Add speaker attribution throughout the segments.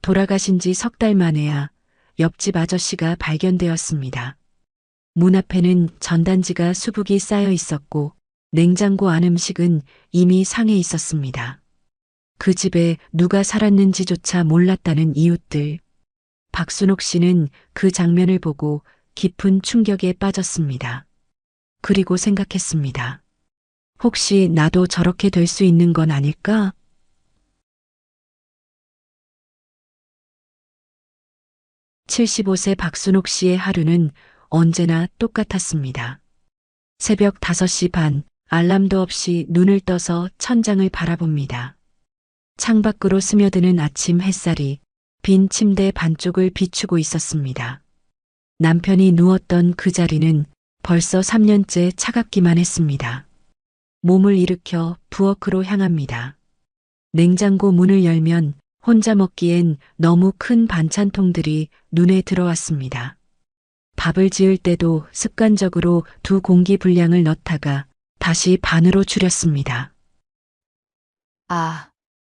Speaker 1: 돌아가신 지 석 달 만에야 옆집 아저씨가 발견되었습니다. 문 앞에는 전단지가 수북이 쌓여 있었고 냉장고 안 음식은 이미 상해 있었습니다. 그 집에 누가 살았는지조차 몰랐다는 이웃들. 박순옥 씨는 그 장면을 보고 깊은 충격에 빠졌습니다. 그리고 생각했습니다. 혹시 나도 저렇게 될 수 있는 건 아닐까? 75세 박순옥 씨의 하루는 언제나 똑같았습니다. 새벽 5시 반, 알람도 없이 눈을 떠서 천장을 바라봅니다. 창밖으로 스며드는 아침 햇살이 빈 침대 반쪽을 비추고 있었습니다. 남편이 누웠던 그 자리는 벌써 3년째 차갑기만 했습니다. 몸을 일으켜 부엌으로 향합니다. 냉장고 문을 열면 혼자 먹기엔 너무 큰 반찬통들이 눈에 들어왔습니다. 밥을 지을 때도 습관적으로 2공기 분량을 넣다가 다시 반으로 줄였습니다.
Speaker 2: 아,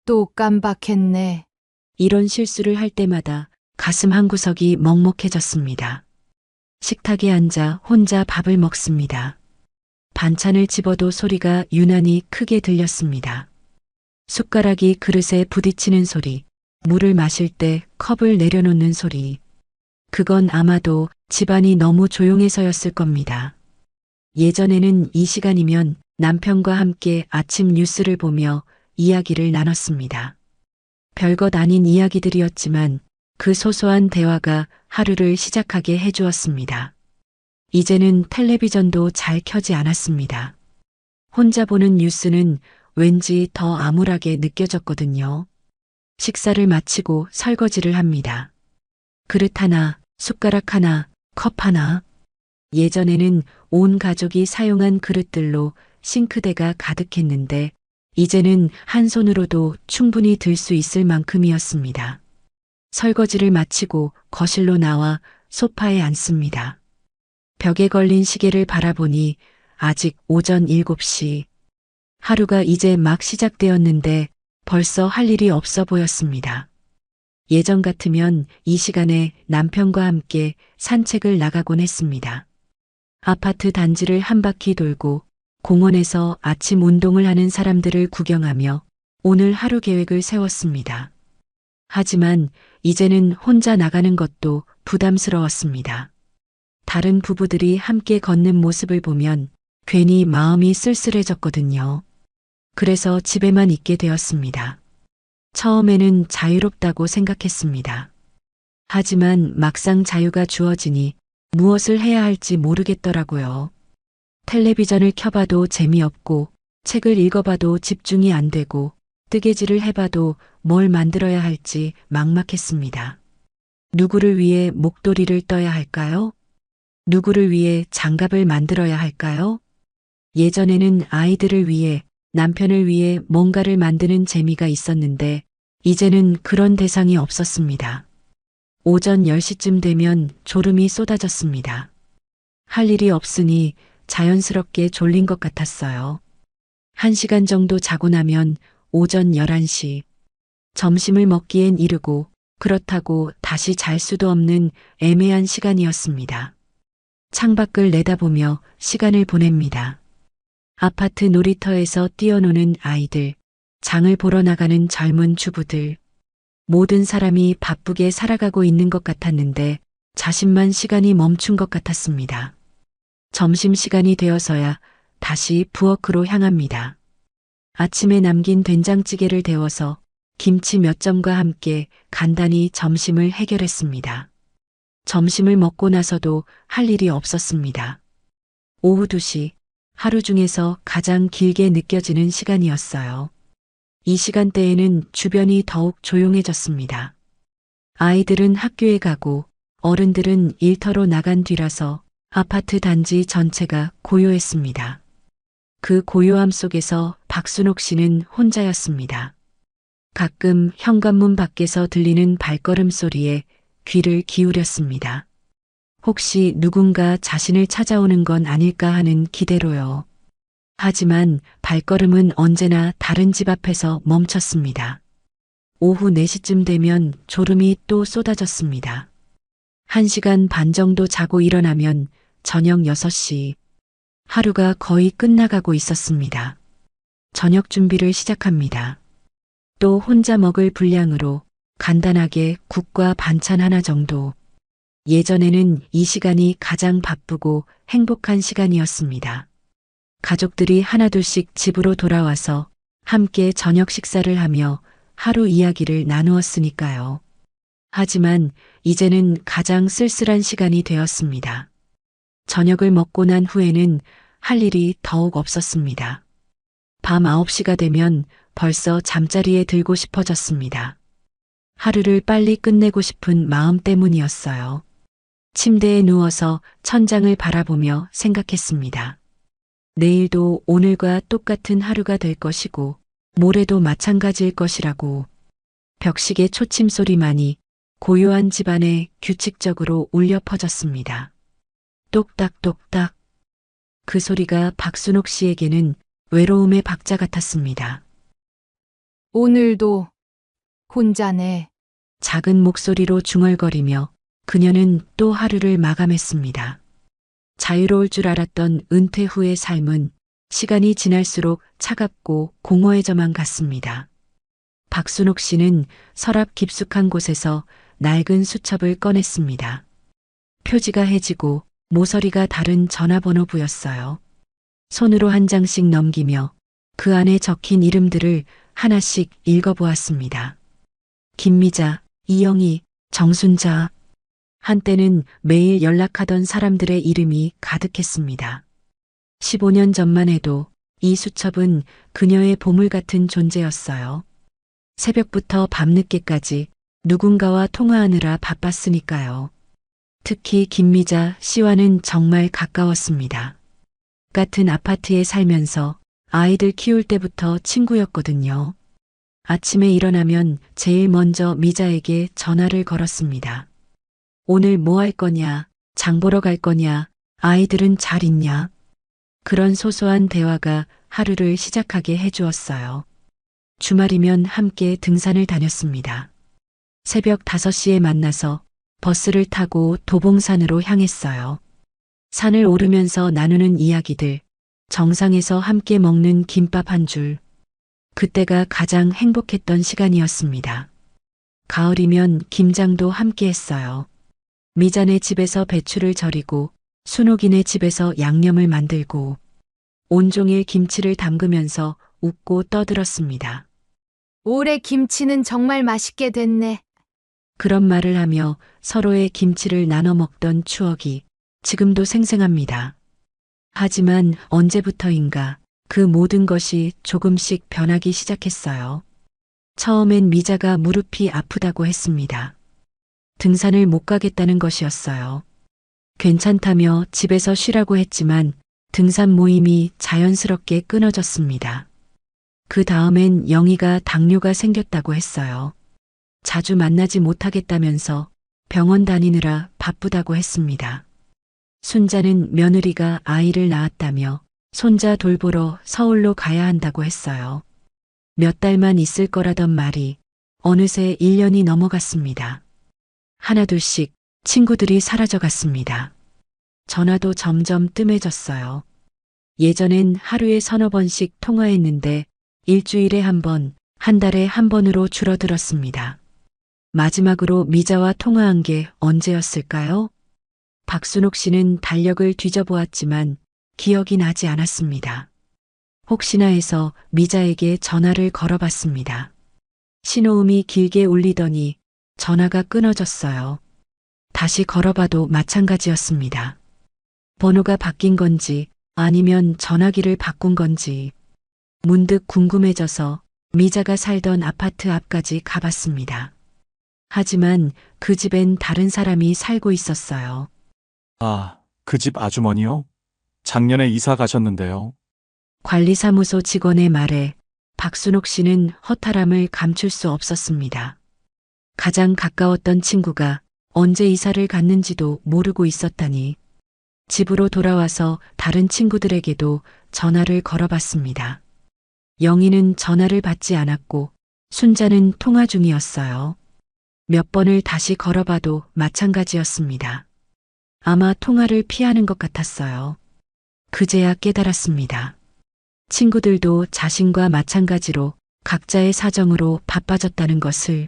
Speaker 2: 또 깜박했네.
Speaker 1: 이런 실수를 할 때마다 가슴 한구석이 먹먹해졌습니다. 식탁에 앉아 혼자 밥을 먹습니다. 반찬을 집어도 소리가 유난히 크게 들렸습니다. 숟가락이 그릇에 부딪히는 소리, 물을 마실 때 컵을 내려놓는 소리. 그건 아마도 집안이 너무 조용해서였을 겁니다. 예전에는 이 시간이면 남편과 함께 아침 뉴스를 보며 이야기를 나눴습니다. 별것 아닌 이야기들이었지만 그 소소한 대화가 하루를 시작하게 해주었습니다. 이제는 텔레비전도 잘 켜지 않았습니다. 혼자 보는 뉴스는 왠지 더 암울하게 느껴졌거든요. 식사를 마치고 설거지를 합니다. 그릇 하나, 숟가락 하나, 컵 하나. 예전에는 온 가족이 사용한 그릇들로 싱크대가 가득했는데 이제는 한 손으로도 충분히 들 수 있을 만큼이었습니다. 설거지를 마치고 거실로 나와 소파에 앉습니다. 벽에 걸린 시계를 바라보니 아직 오전 7시. 하루가 이제 막 시작되었는데 벌써 할 일이 없어 보였습니다. 예전 같으면 이 시간에 남편과 함께 산책을 나가곤 했습니다. 아파트 단지를 한 바퀴 돌고 공원에서 아침 운동을 하는 사람들을 구경하며 오늘 하루 계획을 세웠습니다. 하지만 이제는 혼자 나가는 것도 부담스러웠습니다. 다른 부부들이 함께 걷는 모습을 보면 괜히 마음이 쓸쓸해졌거든요. 그래서 집에만 있게 되었습니다. 처음에는 자유롭다고 생각했습니다. 하지만 막상 자유가 주어지니 무엇을 해야 할지 모르겠더라고요. 텔레비전을 켜봐도 재미없고 책을 읽어봐도 집중이 안 되고 뜨개질을 해봐도 뭘 만들어야 할지 막막했습니다. 누구를 위해 목도리를 떠야 할까요? 누구를 위해 장갑을 만들어야 할까요? 예전에는 아이들을 위해 남편을 위해 뭔가를 만드는 재미가 있었는데 이제는 그런 대상이 없었습니다. 오전 10시쯤 되면 졸음이 쏟아졌습니다. 할 일이 없으니 자연스럽게 졸린 것 같았어요. 1시간 정도 자고 나면 오전 11시. 점심을 먹기엔 이르고 그렇다고 다시 잘 수도 없는 애매한 시간이었습니다. 창밖을 내다보며 시간을 보냅니다. 아파트 놀이터에서 뛰어노는 아이들, 장을 보러 나가는 젊은 주부들. 모든 사람이 바쁘게 살아가고 있는 것 같았는데 자신만 시간이 멈춘 것 같았습니다. 점심시간이 되어서야 다시 부엌으로 향합니다. 아침에 남긴 된장찌개를 데워서 김치 몇 점과 함께 간단히 점심을 해결했습니다. 점심을 먹고 나서도 할 일이 없었습니다. 오후 2시, 하루 중에서 가장 길게 느껴지는 시간이었어요. 이 시간대에는 주변이 더욱 조용해졌습니다. 아이들은 학교에 가고 어른들은 일터로 나간 뒤라서 아파트 단지 전체가 고요했습니다. 그 고요함 속에서 박순옥 씨는 혼자였습니다. 가끔 현관문 밖에서 들리는 발걸음 소리에 귀를 기울였습니다. 혹시 누군가 자신을 찾아오는 건 아닐까 하는 기대로요. 하지만 발걸음은 언제나 다른 집 앞에서 멈췄습니다. 오후 4시쯤 되면 졸음이 또 쏟아졌습니다. 1시간 반 정도 자고 일어나면 저녁 6시. 하루가 거의 끝나가고 있었습니다. 저녁 준비를 시작합니다. 또 혼자 먹을 분량으로 간단하게 국과 반찬 하나 정도. 예전에는 이 시간이 가장 바쁘고 행복한 시간이었습니다. 가족들이 하나둘씩 집으로 돌아와서 함께 저녁 식사를 하며 하루 이야기를 나누었으니까요. 하지만 이제는 가장 쓸쓸한 시간이 되었습니다. 저녁을 먹고 난 후에는 할 일이 더욱 없었습니다. 밤 9시가 되면 벌써 잠자리에 들고 싶어졌습니다. 하루를 빨리 끝내고 싶은 마음 때문이었어요. 침대에 누워서 천장을 바라보며 생각했습니다. 내일도 오늘과 똑같은 하루가 될 것이고 모레도 마찬가지일 것이라고. 벽시계 초침 소리만이 고요한 집안에 규칙적으로 울려 퍼졌습니다. 똑딱똑딱. 그 소리가 박순옥 씨에게는 외로움의 박자 같았습니다.
Speaker 2: 오늘도 혼자네.
Speaker 1: 작은 목소리로 중얼거리며 그녀는 또 하루를 마감했습니다. 자유로울 줄 알았던 은퇴 후의 삶은 시간이 지날수록 차갑고 공허해져만 갔습니다. 박순옥 씨는 서랍 깊숙한 곳에서 낡은 수첩을 꺼냈습니다. 표지가 해지고 모서리가 다른 전화번호부였어요. 손으로 한 장씩 넘기며 그 안에 적힌 이름들을 하나씩 읽어보았습니다. 김미자, 이영희, 정순자. 한때는 매일 연락하던 사람들의 이름이 가득했습니다. 15년 전만 해도 이 수첩은 그녀의 보물 같은 존재였어요. 새벽부터 밤늦게까지 누군가와 통화하느라 바빴으니까요. 특히 김미자 씨와는 정말 가까웠습니다. 같은 아파트에 살면서 아이들 키울 때부터 친구였거든요. 아침에 일어나면 제일 먼저 미자에게 전화를 걸었습니다. 오늘 뭐 할 거냐, 장 보러 갈 거냐, 아이들은 잘 있냐. 그런 소소한 대화가 하루를 시작하게 해주었어요. 주말이면 함께 등산을 다녔습니다. 새벽 5시에 만나서 버스를 타고 도봉산으로 향했어요. 산을 오르면서 나누는 이야기들, 정상에서 함께 먹는 김밥 한 줄. 그때가 가장 행복했던 시간이었습니다. 가을이면 김장도 함께 했어요. 미자네 집에서 배추를 절이고 순옥이네 집에서 양념을 만들고 온종일 김치를 담그면서 웃고 떠들었습니다.
Speaker 2: 올해 김치는 정말 맛있게 됐네.
Speaker 1: 그런 말을 하며 서로의 김치를 나눠 먹던 추억이 지금도 생생합니다. 하지만 언제부터인가 그 모든 것이 조금씩 변하기 시작했어요. 처음엔 미자가 무릎이 아프다고 했습니다. 등산을 못 가겠다는 것이었어요. 괜찮다며 집에서 쉬라고 했지만 등산 모임이 자연스럽게 끊어졌습니다. 그 다음엔 영희가 당뇨가 생겼다고 했어요. 자주 만나지 못하겠다면서 병원 다니느라 바쁘다고 했습니다. 순자는 며느리가 아이를 낳았다며 손자 돌보러 서울로 가야 한다고 했어요. 몇 달만 있을 거라던 말이 어느새 1년이 넘어갔습니다. 하나둘씩 친구들이 사라져갔습니다. 전화도 점점 뜸해졌어요. 예전엔 하루에 3~4번씩 통화했는데 일주일에 1번, 한 달에 1번으로 줄어들었습니다. 마지막으로 미자와 통화한 게 언제였을까요? 박순옥 씨는 달력을 뒤져보았지만 기억이 나지 않았습니다. 혹시나 해서 미자에게 전화를 걸어봤습니다. 신호음이 길게 울리더니 전화가 끊어졌어요. 다시 걸어봐도 마찬가지였습니다. 번호가 바뀐 건지 아니면 전화기를 바꾼 건지 문득 궁금해져서 미자가 살던 아파트 앞까지 가봤습니다. 하지만 그 집엔 다른 사람이 살고 있었어요.
Speaker 3: 아, 그 집 아주머니요? 작년에 이사 가셨는데요.
Speaker 1: 관리사무소 직원의 말에 박순옥 씨는 허탈함을 감출 수 없었습니다. 가장 가까웠던 친구가 언제 이사를 갔는지도 모르고 있었다니. 집으로 돌아와서 다른 친구들에게도 전화를 걸어봤습니다. 영희는 전화를 받지 않았고 순자는 통화 중이었어요. 몇 번을 다시 걸어봐도 마찬가지였습니다. 아마 통화를 피하는 것 같았어요. 그제야 깨달았습니다. 친구들도 자신과 마찬가지로 각자의 사정으로 바빠졌다는 것을.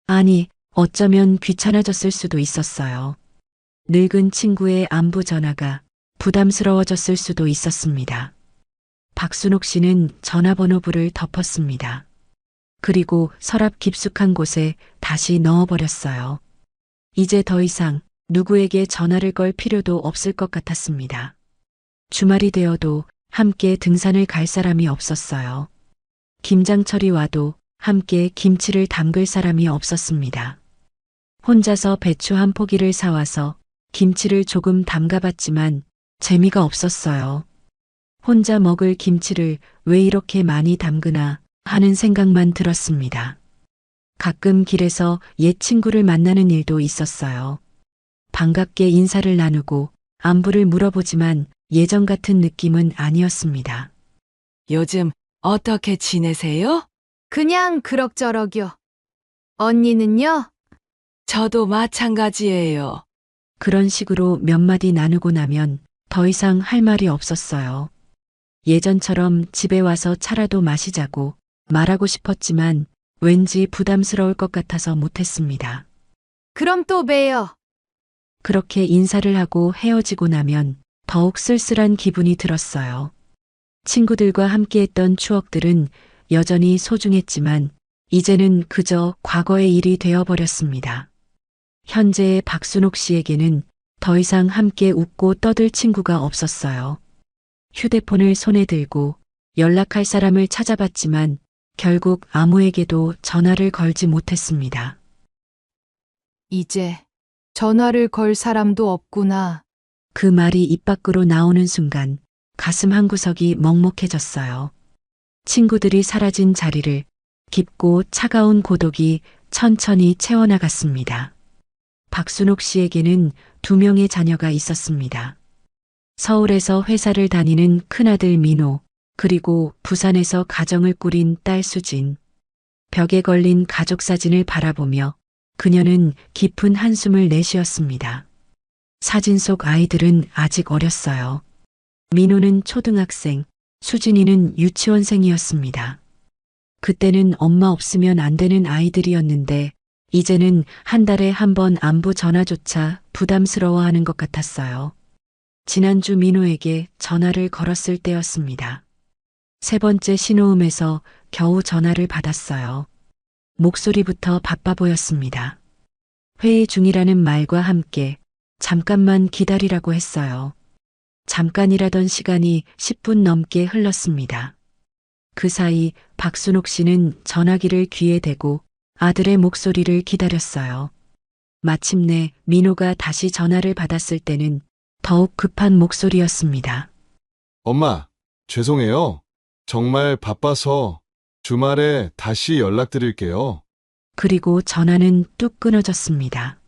Speaker 1: 아니, 어쩌면 귀찮아졌을 수도 있었어요. 늙은 친구의 안부 전화가 부담스러워졌을 수도 있었습니다. 박순옥 씨는 전화번호부를 덮었습니다. 그리고 서랍 깊숙한 곳에 다시 넣어버렸어요. 이제 더 이상 누구에게 전화를 걸 필요도 없을 것 같았습니다. 주말이 되어도 함께 등산을 갈 사람이 없었어요. 김장철이 와도 함께 김치를 담글 사람이 없었습니다. 혼자서 배추 한 포기를 사와서 김치를 조금 담가봤지만 재미가 없었어요. 혼자 먹을 김치를 왜 이렇게 많이 담그나 하는 생각만 들었습니다. 가끔 길에서 옛 친구를 만나는 일도 있었어요. 반갑게 인사를 나누고 안부를 물어보지만 예전 같은 느낌은 아니었습니다.
Speaker 4: 요즘 어떻게 지내세요?
Speaker 2: 그냥 그럭저럭요. 언니는요?
Speaker 4: 저도 마찬가지예요.
Speaker 1: 그런 식으로 몇 마디 나누고 나면 더 이상 할 말이 없었어요. 예전처럼 집에 와서 차라도 마시자고 말하고 싶었지만 왠지 부담스러울 것 같아서 못했습니다.
Speaker 2: 그럼 또 봬요.
Speaker 1: 그렇게 인사를 하고 헤어지고 나면 더욱 쓸쓸한 기분이 들었어요. 친구들과 함께했던 추억들은 여전히 소중했지만 이제는 그저 과거의 일이 되어버렸습니다. 현재의 박순옥 씨에게는 더 이상 함께 웃고 떠들 친구가 없었어요. 휴대폰을 손에 들고 연락할 사람을 찾아봤지만 결국 아무에게도 전화를 걸지 못했습니다.
Speaker 2: 이제 전화를 걸 사람도 없구나.
Speaker 1: 그 말이 입 밖으로 나오는 순간 가슴 한구석이 먹먹해졌어요. 친구들이 사라진 자리를 깊고 차가운 고독이 천천히 채워나갔습니다. 박순옥 씨에게는 2명의 자녀가 있었습니다. 서울에서 회사를 다니는 큰아들 민호, 그리고 부산에서 가정을 꾸린 딸 수진. 벽에 걸린 가족 사진을 바라보며 그녀는 깊은 한숨을 내쉬었습니다. 사진 속 아이들은 아직 어렸어요. 민호는 초등학생, 수진이는 유치원생이었습니다. 그때는 엄마 없으면 안 되는 아이들이었는데 이제는 한 달에 한 번 안부 전화조차 부담스러워하는 것 같았어요. 지난주 민호에게 전화를 걸었을 때였습니다. 3번째 신호음에서 겨우 전화를 받았어요. 목소리부터 바빠 보였습니다. 회의 중이라는 말과 함께 잠깐만 기다리라고 했어요. 잠깐이라던 시간이 10분 넘게 흘렀습니다. 그 사이 박순옥 씨는 전화기를 귀에 대고 아들의 목소리를 기다렸어요. 마침내 민호가 다시 전화를 받았을 때는 더욱 급한 목소리였습니다.
Speaker 5: 엄마, 죄송해요. 정말 바빠서 주말에 다시 연락드릴게요.
Speaker 1: 그리고 전화는 뚝 끊어졌습니다.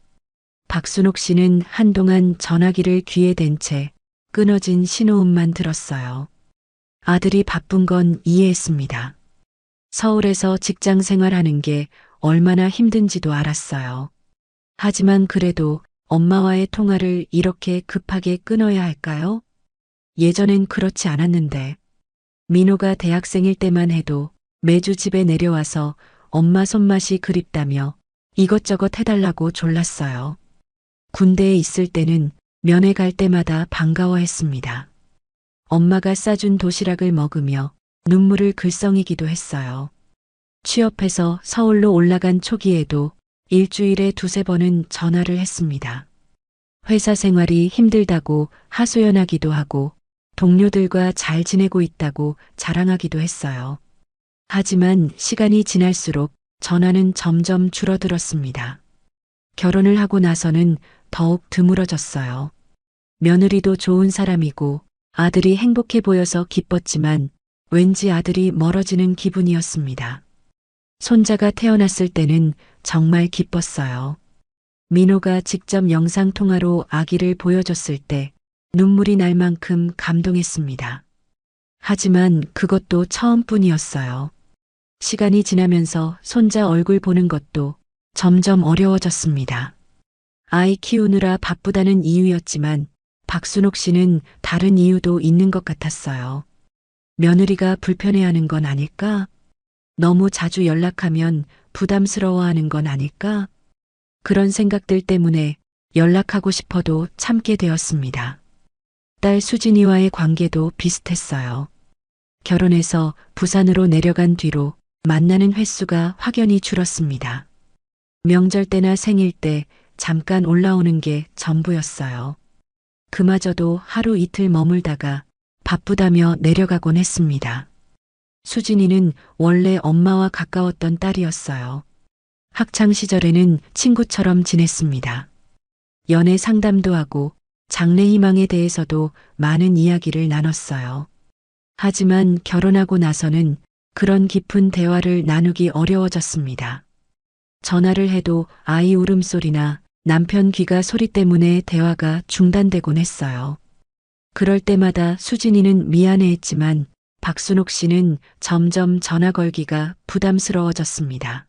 Speaker 1: 박순옥 씨는 한동안 전화기를 귀에 댄 채 끊어진 신호음만 들었어요. 아들이 바쁜 건 이해했습니다. 서울에서 직장 생활하는 게 얼마나 힘든지도 알았어요. 하지만 그래도 엄마와의 통화를 이렇게 급하게 끊어야 할까요? 예전엔 그렇지 않았는데. 민호가 대학생일 때만 해도 매주 집에 내려와서 엄마 손맛이 그립다며 이것저것 해달라고 졸랐어요. 군대에 있을 때는 면회 갈 때마다 반가워했습니다. 엄마가 싸준 도시락을 먹으며 눈물을 글썽이기도 했어요. 취업해서 서울로 올라간 초기에도 일주일에 2~3번은 전화를 했습니다. 회사 생활이 힘들다고 하소연하기도 하고 동료들과 잘 지내고 있다고 자랑하기도 했어요. 하지만 시간이 지날수록 전화는 점점 줄어들었습니다. 결혼을 하고 나서는 더욱 드물어졌어요. 며느리도 좋은 사람이고 아들이 행복해 보여서 기뻤지만 왠지 아들이 멀어지는 기분이었습니다. 손자가 태어났을 때는 정말 기뻤어요. 민호가 직접 영상통화로 아기를 보여줬을 때 눈물이 날 만큼 감동했습니다. 하지만 그것도 처음뿐이었어요. 시간이 지나면서 손자 얼굴 보는 것도 점점 어려워졌습니다. 아이 키우느라 바쁘다는 이유였지만 박순옥 씨는 다른 이유도 있는 것 같았어요. 며느리가 불편해하는 건 아닐까? 너무 자주 연락하면 부담스러워하는 건 아닐까? 그런 생각들 때문에 연락하고 싶어도 참게 되었습니다. 딸 수진이와의 관계도 비슷했어요. 결혼해서 부산으로 내려간 뒤로 만나는 횟수가 확연히 줄었습니다. 명절 때나 생일 때 잠깐 올라오는 게 전부였어요. 그마저도 하루 이틀 머물다가 바쁘다며 내려가곤 했습니다. 수진이는 원래 엄마와 가까웠던 딸이었어요. 학창 시절에는 친구처럼 지냈습니다. 연애 상담도 하고 장래 희망에 대해서도 많은 이야기를 나눴어요. 하지만 결혼하고 나서는 그런 깊은 대화를 나누기 어려워졌습니다. 전화를 해도 아이 울음소리나 남편 귀가 소리 때문에 대화가 중단되곤 했어요. 그럴 때마다 수진이는 미안해했지만 박순옥 씨는 점점 전화 걸기가 부담스러워졌습니다.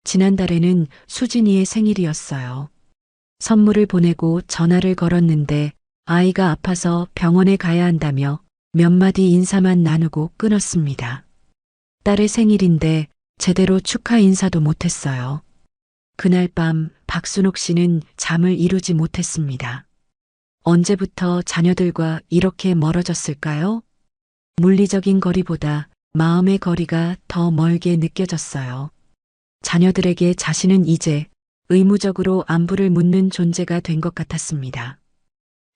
Speaker 1: 지난달에는 수진이의 생일이었어요. 선물을 보내고 전화를 걸었는데 아이가 아파서 병원에 가야 한다며 몇 마디 인사만 나누고 끊었습니다. 딸의 생일인데 제대로 축하 인사도 못했어요. 그날 밤 박순옥 씨는 잠을 이루지 못했습니다. 언제부터 자녀들과 이렇게 멀어졌을까요? 물리적인 거리보다 마음의 거리가 더 멀게 느껴졌어요. 자녀들에게 자신은 이제 의무적으로 안부를 묻는 존재가 된 것 같았습니다.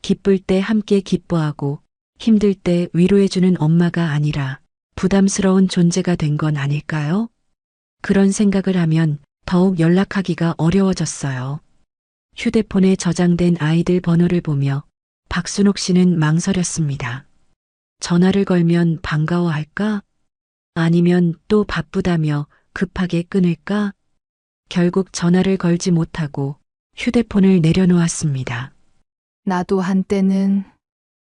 Speaker 1: 기쁠 때 함께 기뻐하고 힘들 때 위로해주는 엄마가 아니라 부담스러운 존재가 된 건 아닐까요? 그런 생각을 하면 더욱 연락하기가 어려워졌어요. 휴대폰에 저장된 아이들 번호를 보며 박순옥 씨는 망설였습니다. 전화를 걸면 반가워할까? 아니면 또 바쁘다며 급하게 끊을까? 결국 전화를 걸지 못하고 휴대폰을 내려놓았습니다.
Speaker 2: 나도 한때는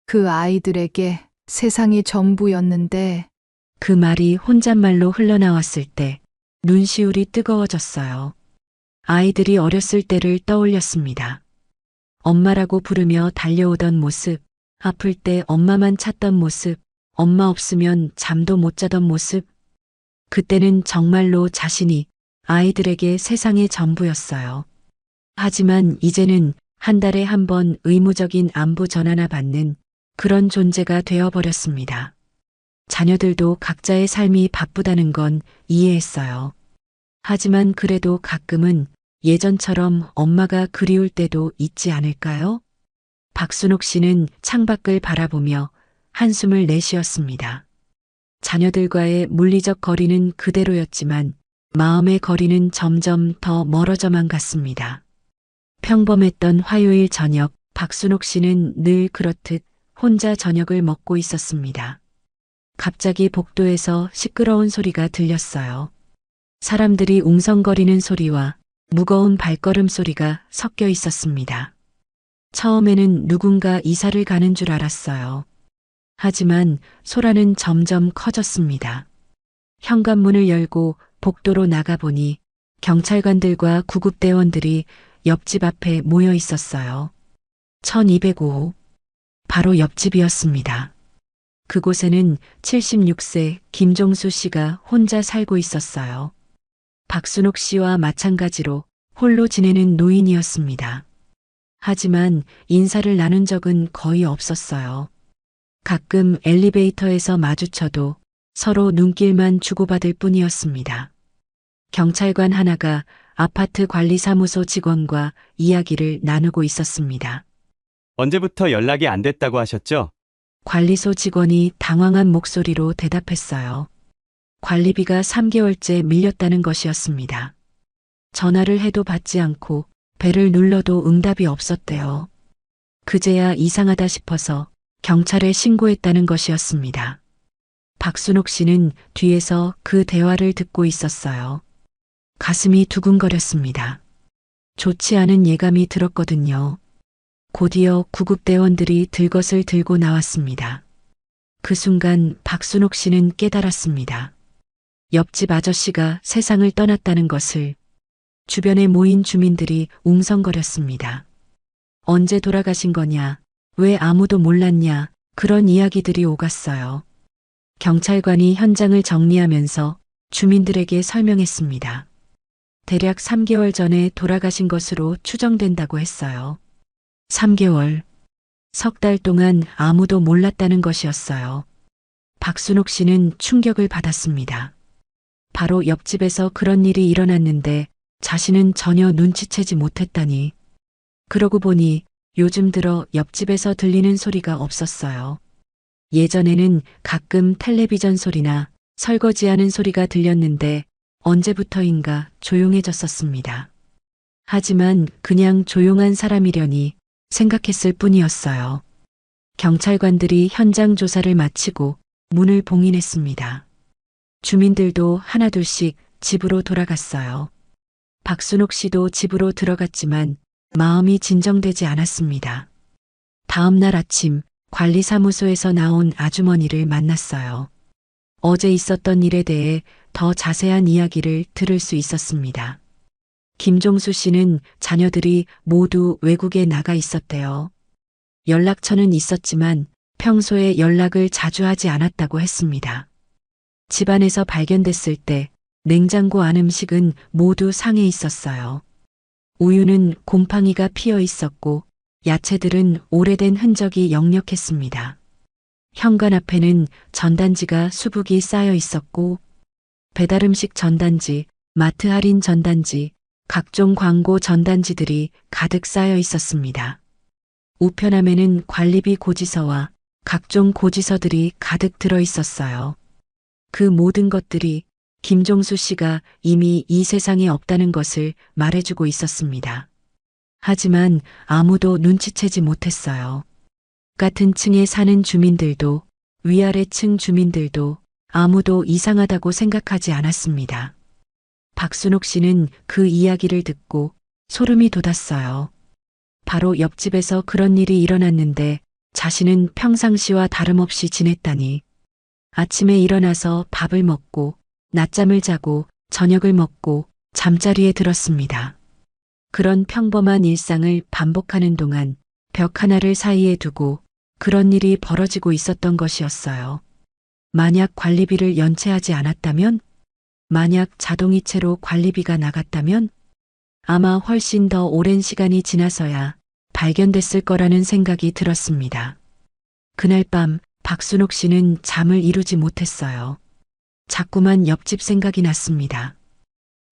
Speaker 2: 그 아이들에게 세상이 전부였는데
Speaker 1: 그 말이 혼잣말로 흘러나왔을 때 눈시울이 뜨거워졌어요. 아이들이 어렸을 때를 떠올렸습니다. 엄마라고 부르며 달려오던 모습, 아플 때 엄마만 찾던 모습, 엄마 없으면 잠도 못 자던 모습. 그때는 정말로 자신이 아이들에게 세상의 전부였어요. 하지만 이제는 한 달에 한 번 의무적인 안부 전화나 받는 그런 존재가 되어버렸습니다. 자녀들도 각자의 삶이 바쁘다는 건 이해했어요. 하지만 그래도 가끔은 예전처럼 엄마가 그리울 때도 있지 않을까요? 박순옥 씨는 창밖을 바라보며 한숨을 내쉬었습니다. 자녀들과의 물리적 거리는 그대로였지만 마음의 거리는 점점 더 멀어져만 갔습니다. 평범했던 화요일 저녁, 박순옥 씨는 늘 그렇듯 혼자 저녁을 먹고 있었습니다. 갑자기 복도에서 시끄러운 소리가 들렸어요. 사람들이 웅성거리는 소리와 무거운 발걸음 소리가 섞여 있었습니다. 처음에는 누군가 이사를 가는 줄 알았어요. 하지만 소란은 점점 커졌습니다. 현관문을 열고 복도로 나가보니 경찰관들과 구급대원들이 옆집 앞에 모여 있었어요. 1205호. 바로 옆집이었습니다. 그곳에는 76세 김종수 씨가 혼자 살고 있었어요. 박순옥 씨와 마찬가지로 홀로 지내는 노인이었습니다. 하지만 인사를 나눈 적은 거의 없었어요. 가끔 엘리베이터에서 마주쳐도 서로 눈길만 주고받을 뿐이었습니다. 경찰관 하나가 아파트 관리사무소 직원과 이야기를 나누고 있었습니다.
Speaker 6: 언제부터 연락이 안 됐다고 하셨죠?
Speaker 1: 관리소 직원이 당황한 목소리로 대답했어요. 관리비가 3개월째 밀렸다는 것이었습니다. 전화를 해도 받지 않고 벨을 눌러도 응답이 없었대요. 그제야 이상하다 싶어서 경찰에 신고했다는 것이었습니다. 박순옥 씨는 뒤에서 그 대화를 듣고 있었어요. 가슴이 두근거렸습니다. 좋지 않은 예감이 들었거든요. 곧이어 구급대원들이 들것을 들고 나왔습니다. 그 순간 박순옥 씨는 깨달았습니다. 옆집 아저씨가 세상을 떠났다는 것을 주변에 모인 주민들이 웅성거렸습니다. 언제 돌아가신 거냐? 왜 아무도 몰랐냐? 그런 이야기들이 오갔어요. 경찰관이 현장을 정리하면서 주민들에게 설명했습니다. 대략 3개월 전에 돌아가신 것으로 추정된다고 했어요. 3개월. 석 달 동안 아무도 몰랐다는 것이었어요. 박순옥 씨는 충격을 받았습니다. 바로 옆집에서 그런 일이 일어났는데 자신은 전혀 눈치채지 못했다니. 그러고 보니 요즘 들어 옆집에서 들리는 소리가 없었어요. 예전에는 가끔 텔레비전 소리나 설거지하는 소리가 들렸는데 언제부터인가 조용해졌었습니다. 하지만 그냥 조용한 사람이려니 생각했을 뿐이었어요. 경찰관들이 현장 조사를 마치고 문을 봉인했습니다. 주민들도 하나둘씩 집으로 돌아갔어요. 박순옥 씨도 집으로 들어갔지만 마음이 진정되지 않았습니다. 다음 날 아침 관리사무소에서 나온 아주머니를 만났어요. 어제 있었던 일에 대해 더 자세한 이야기를 들을 수 있었습니다. 김종수 씨는 자녀들이 모두 외국에 나가 있었대요. 연락처는 있었지만 평소에 연락을 자주 하지 않았다고 했습니다. 집안에서 발견됐을 때 냉장고 안 음식은 모두 상해 있었어요. 우유는 곰팡이가 피어 있었고 야채들은 오래된 흔적이 역력했습니다. 현관 앞에는 전단지가 수북이 쌓여 있었고 배달음식 전단지, 마트 할인 전단지, 각종 광고 전단지들이 가득 쌓여 있었습니다. 우편함에는 관리비 고지서와 각종 고지서들이 가득 들어 있었어요. 그 모든 것들이 김종수 씨가 이미 이 세상에 없다는 것을 말해주고 있었습니다. 하지만 아무도 눈치채지 못했어요. 같은 층에 사는 주민들도 위아래 층 주민들도 아무도 이상하다고 생각하지 않았습니다. 박순옥 씨는 그 이야기를 듣고 소름이 돋았어요. 바로 옆집에서 그런 일이 일어났는데 자신은 평상시와 다름없이 지냈다니. 아침에 일어나서 밥을 먹고 낮잠을 자고 저녁을 먹고 잠자리에 들었습니다. 그런 평범한 일상을 반복하는 동안 벽 하나를 사이에 두고 그런 일이 벌어지고 있었던 것이었어요. 만약 관리비를 연체하지 않았다면? 만약 자동이체로 관리비가 나갔다면? 아마 훨씬 더 오랜 시간이 지나서야 발견됐을 거라는 생각이 들었습니다. 그날 밤 박순옥 씨는 잠을 이루지 못했어요. 자꾸만 옆집 생각이 났습니다.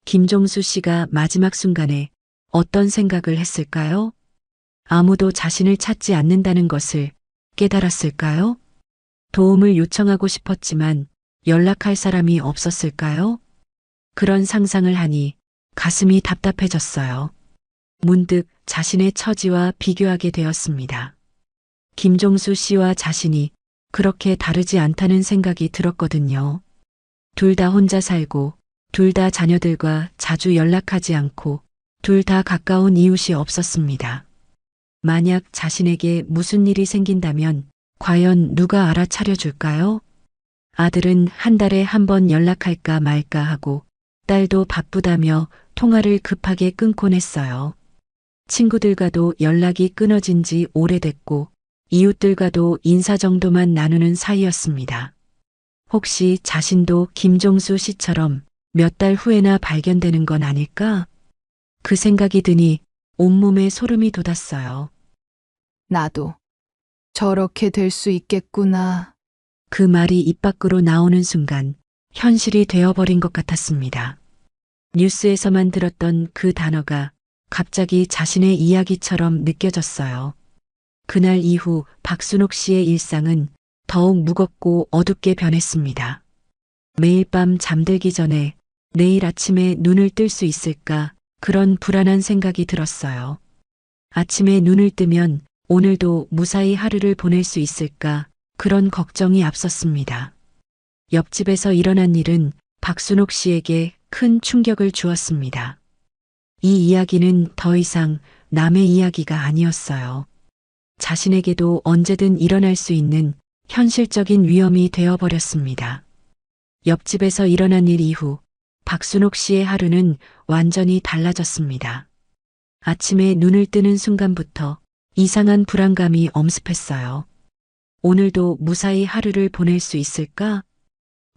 Speaker 1: 김종수 씨가 마지막 순간에 어떤 생각을 했을까요? 아무도 자신을 찾지 않는다는 것을 깨달았을까요? 도움을 요청하고 싶었지만 연락할 사람이 없었을까요? 그런 상상을 하니 가슴이 답답해졌어요. 문득 자신의 처지와 비교하게 되었습니다. 김종수 씨와 자신이 그렇게 다르지 않다는 생각이 들었거든요. 둘 다 혼자 살고, 둘 다 자녀들과 자주 연락하지 않고, 둘 다 가까운 이웃이 없었습니다. 만약 자신에게 무슨 일이 생긴다면 과연 누가 알아차려줄까요? 아들은 한 달에 한 번 연락할까 말까 하고 딸도 바쁘다며 통화를 급하게 끊곤 했어요. 친구들과도 연락이 끊어진 지 오래됐고 이웃들과도 인사 정도만 나누는 사이였습니다. 혹시 자신도 김종수 씨처럼 몇 달 후에나 발견되는 건 아닐까? 그 생각이 드니 온몸에 소름이 돋았어요.
Speaker 2: 나도 저렇게 될 수 있겠구나.
Speaker 1: 그 말이 입 밖으로 나오는 순간 현실이 되어버린 것 같았습니다. 뉴스에서만 들었던 그 단어가 갑자기 자신의 이야기처럼 느껴졌어요. 그날 이후 박순옥 씨의 일상은 더욱 무겁고 어둡게 변했습니다. 매일 밤 잠들기 전에 내일 아침에 눈을 뜰 수 있을까 그런 불안한 생각이 들었어요. 아침에 눈을 뜨면 오늘도 무사히 하루를 보낼 수 있을까 그런 걱정이 앞섰습니다. 옆집에서 일어난 일은 박순옥 씨에게 큰 충격을 주었습니다. 이 이야기는 더 이상 남의 이야기가 아니었어요. 자신에게도 언제든 일어날 수 있는 현실적인 위험이 되어버렸습니다. 옆집에서 일어난 일 이후 박순옥 씨의 하루는 완전히 달라졌습니다. 아침에 눈을 뜨는 순간부터 이상한 불안감이 엄습했어요. 오늘도 무사히 하루를 보낼 수 있을까?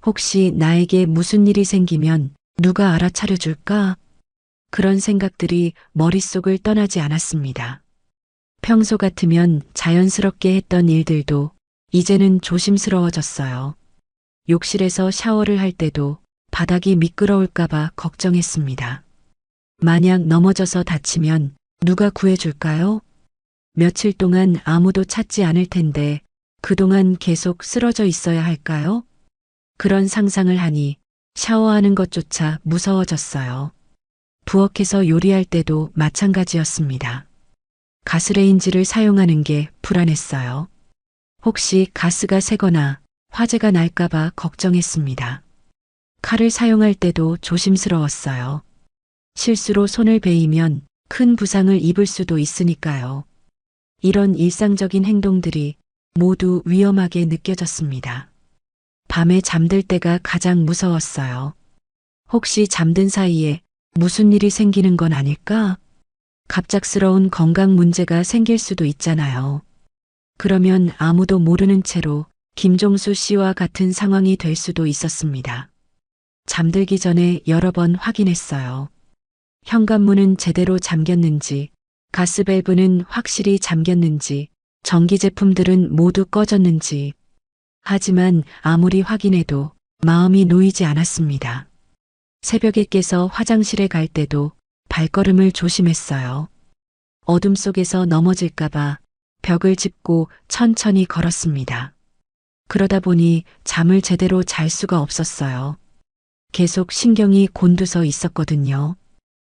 Speaker 1: 혹시 나에게 무슨 일이 생기면 누가 알아차려줄까? 그런 생각들이 머릿속을 떠나지 않았습니다. 평소 같으면 자연스럽게 했던 일들도 이제는 조심스러워졌어요. 욕실에서 샤워를 할 때도 바닥이 미끄러울까봐 걱정했습니다. 만약 넘어져서 다치면 누가 구해줄까요? 며칠 동안 아무도 찾지 않을 텐데 그동안 계속 쓰러져 있어야 할까요? 그런 상상을 하니 샤워하는 것조차 무서워졌어요. 부엌에서 요리할 때도 마찬가지였습니다. 가스레인지를 사용하는 게 불안했어요. 혹시 가스가 새거나 화재가 날까봐 걱정했습니다. 칼을 사용할 때도 조심스러웠어요. 실수로 손을 베이면 큰 부상을 입을 수도 있으니까요. 이런 일상적인 행동들이 모두 위험하게 느껴졌습니다. 밤에 잠들 때가 가장 무서웠어요. 혹시 잠든 사이에 무슨 일이 생기는 건 아닐까? 갑작스러운 건강 문제가 생길 수도 있잖아요. 그러면 아무도 모르는 채로 김종수 씨와 같은 상황이 될 수도 있었습니다. 잠들기 전에 여러 번 확인했어요. 현관문은 제대로 잠겼는지, 가스밸브는 확실히 잠겼는지, 전기 제품들은 모두 꺼졌는지. 하지만 아무리 확인해도 마음이 놓이지 않았습니다. 새벽에 깨서 화장실에 갈 때도 발걸음을 조심했어요. 어둠 속에서 넘어질까봐 벽을 짚고 천천히 걸었습니다. 그러다 보니 잠을 제대로 잘 수가 없었어요. 계속 신경이 곤두서 있었거든요.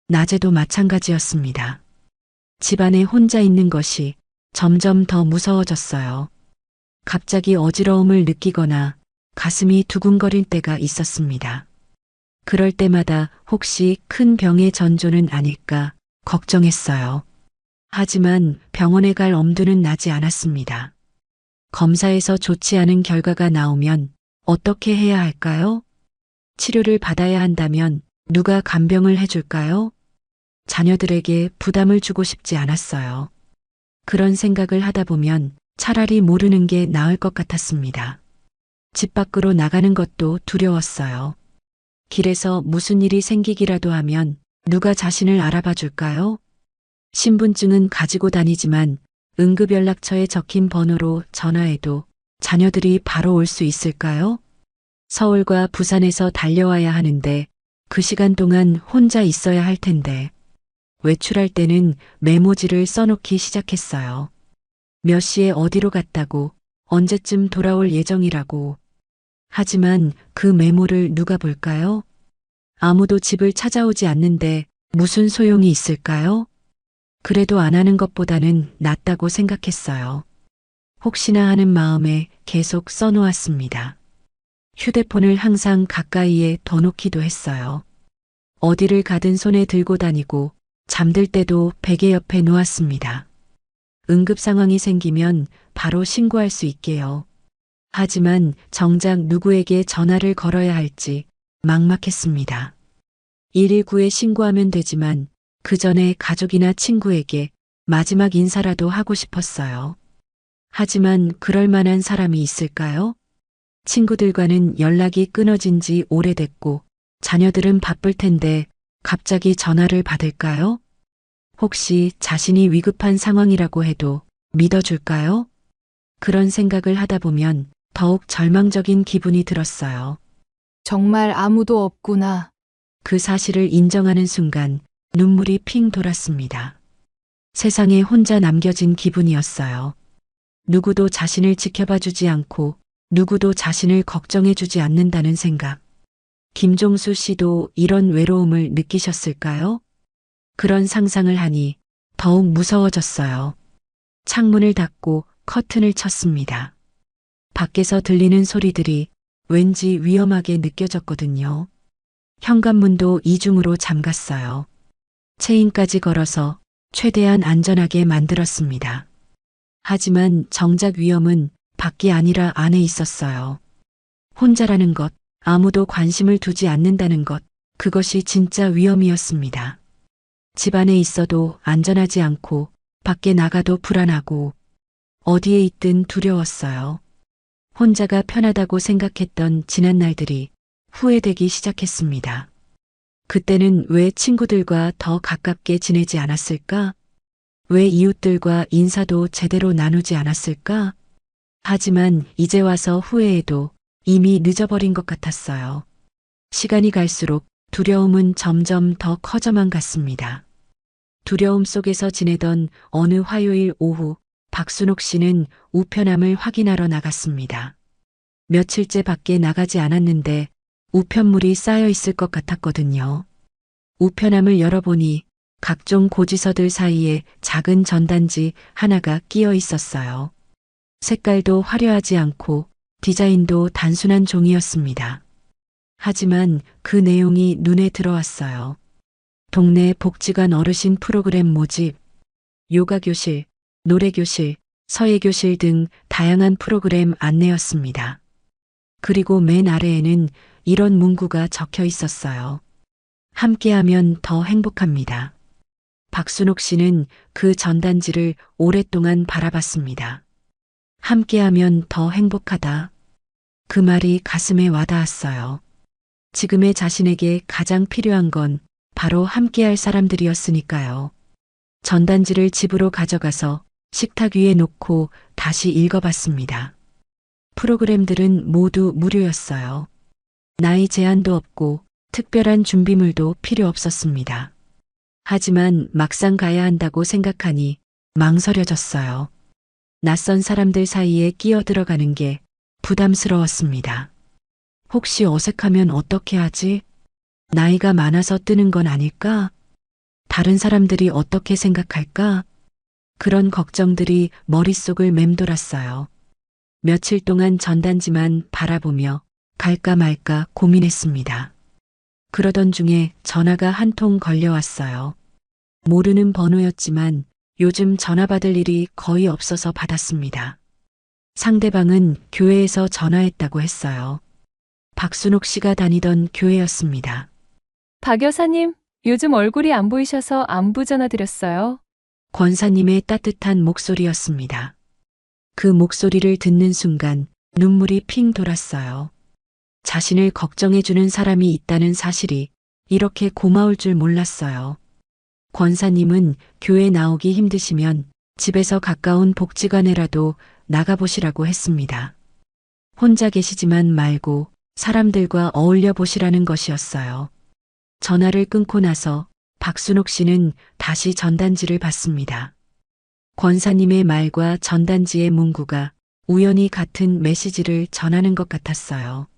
Speaker 1: 낮에도 마찬가지였습니다. 집안에 혼자 있는 것이 점점 더 무서워졌어요. 갑자기 어지러움을 느끼거나 가슴이 두근거릴 때가 있었습니다. 그럴 때마다 혹시 큰 병의 전조는 아닐까 걱정했어요. 하지만 병원에 갈 엄두는 나지 않았습니다. 검사에서 좋지 않은 결과가 나오면 어떻게 해야 할까요? 치료를 받아야 한다면 누가 간병을 해줄까요? 자녀들에게 부담을 주고 싶지 않았어요. 그런 생각을 하다 보면 차라리 모르는 게 나을 것 같았습니다. 집 밖으로 나가는 것도 두려웠어요. 길에서 무슨 일이 생기기라도 하면 누가 자신을 알아봐 줄까요? 신분증은 가지고 다니지만 응급연락처에 적힌 번호로 전화해도 자녀들이 바로 올 수 있을까요? 서울과 부산에서 달려와야 하는데 그 시간 동안 혼자 있어야 할 텐데 외출할 때는 메모지를 써놓기 시작했어요. 몇 시에 어디로 갔다고, 언제쯤 돌아올 예정이라고. 하지만 그 메모를 누가 볼까요? 아무도 집을 찾아오지 않는데 무슨 소용이 있을까요? 그래도 안 하는 것보다는 낫다고 생각했어요. 혹시나 하는 마음에 계속 써놓았습니다. 휴대폰을 항상 가까이에 둬놓기도 했어요. 어디를 가든 손에 들고 다니고 잠들 때도 베개 옆에 놓았습니다. 응급 상황이 생기면 바로 신고할 수 있게요. 하지만 정작 누구에게 전화를 걸어야 할지 막막했습니다. 119에 신고하면 되지만 그 전에 가족이나 친구에게 마지막 인사라도 하고 싶었어요. 하지만 그럴 만한 사람이 있을까요? 친구들과는 연락이 끊어진 지 오래됐고 자녀들은 바쁠 텐데 갑자기 전화를 받을까요? 혹시 자신이 위급한 상황이라고 해도 믿어줄까요? 그런 생각을 하다 보면 더욱 절망적인 기분이 들었어요.
Speaker 2: 정말 아무도 없구나.
Speaker 1: 그 사실을 인정하는 순간 눈물이 핑 돌았습니다. 세상에 혼자 남겨진 기분이었어요. 누구도 자신을 지켜봐 주지 않고 누구도 자신을 걱정해 주지 않는다는 생각. 김종수 씨도 이런 외로움을 느끼셨을까요? 그런 상상을 하니 더욱 무서워졌어요. 창문을 닫고 커튼을 쳤습니다. 밖에서 들리는 소리들이 왠지 위험하게 느껴졌거든요. 현관문도 이중으로 잠갔어요. 체인까지 걸어서 최대한 안전하게 만들었습니다. 하지만 정작 위험은 밖이 아니라 안에 있었어요. 혼자라는 것, 아무도 관심을 두지 않는다는 것, 그것이 진짜 위험이었습니다. 집 안에 있어도 안전하지 않고 밖에 나가도 불안하고 어디에 있든 두려웠어요. 혼자가 편하다고 생각했던 지난 날들이 후회되기 시작했습니다. 그때는 왜 친구들과 더 가깝게 지내지 않았을까? 왜 이웃들과 인사도 제대로 나누지 않았을까? 하지만 이제 와서 후회해도 이미 늦어버린 것 같았어요. 시간이 갈수록 두려움은 점점 더 커져만 갔습니다. 두려움 속에서 지내던 어느 화요일 오후 박순옥 씨는 우편함을 확인하러 나갔습니다. 며칠째 밖에 나가지 않았는데 우편물이 쌓여 있을 것 같았거든요. 우편함을 열어보니 각종 고지서들 사이에 작은 전단지 하나가 끼어 있었어요. 색깔도 화려하지 않고 디자인도 단순한 종이였습니다. 하지만 그 내용이 눈에 들어왔어요. 동네 복지관 어르신 프로그램 모집, 요가교실, 노래교실, 서예교실 등 다양한 프로그램 안내였습니다. 그리고 맨 아래에는 이런 문구가 적혀 있었어요. 함께하면 더 행복합니다. 박순옥 씨는 그 전단지를 오랫동안 바라봤습니다. 함께하면 더 행복하다. 그 말이 가슴에 와닿았어요. 지금의 자신에게 가장 필요한 건 바로 함께할 사람들이었으니까요. 전단지를 집으로 가져가서 식탁 위에 놓고 다시 읽어봤습니다. 프로그램들은 모두 무료였어요. 나이 제한도 없고 특별한 준비물도 필요 없었습니다. 하지만 막상 가야 한다고 생각하니 망설여졌어요. 낯선 사람들 사이에 끼어들어가는 게 부담스러웠습니다. 혹시 어색하면 어떻게 하지? 나이가 많아서 뜨는 건 아닐까? 다른 사람들이 어떻게 생각할까? 그런 걱정들이 머릿속을 맴돌았어요. 며칠 동안 전단지만 바라보며 갈까 말까 고민했습니다. 그러던 중에 전화가 한 통 걸려왔어요. 모르는 번호였지만 요즘 전화 받을 일이 거의 없어서 받았습니다. 상대방은 교회에서 전화했다고 했어요. 박순옥 씨가 다니던 교회였습니다.
Speaker 7: 박 여사님, 요즘 얼굴이 안 보이셔서 안부 전화 드렸어요.
Speaker 1: 권사님의 따뜻한 목소리였습니다. 그 목소리를 듣는 순간 눈물이 핑 돌았어요. 자신을 걱정해주는 사람이 있다는 사실이 이렇게 고마울 줄 몰랐어요. 권사님은 교회 나오기 힘드시면 집에서 가까운 복지관에라도 나가보시라고 했습니다. 혼자 계시지만 말고 사람들과 어울려 보시라는 것이었어요. 전화를 끊고 나서 박순옥 씨는 다시 전단지를 받습니다. 권사님의 말과 전단지의 문구가 우연히 같은 메시지를 전하는 것 같았어요.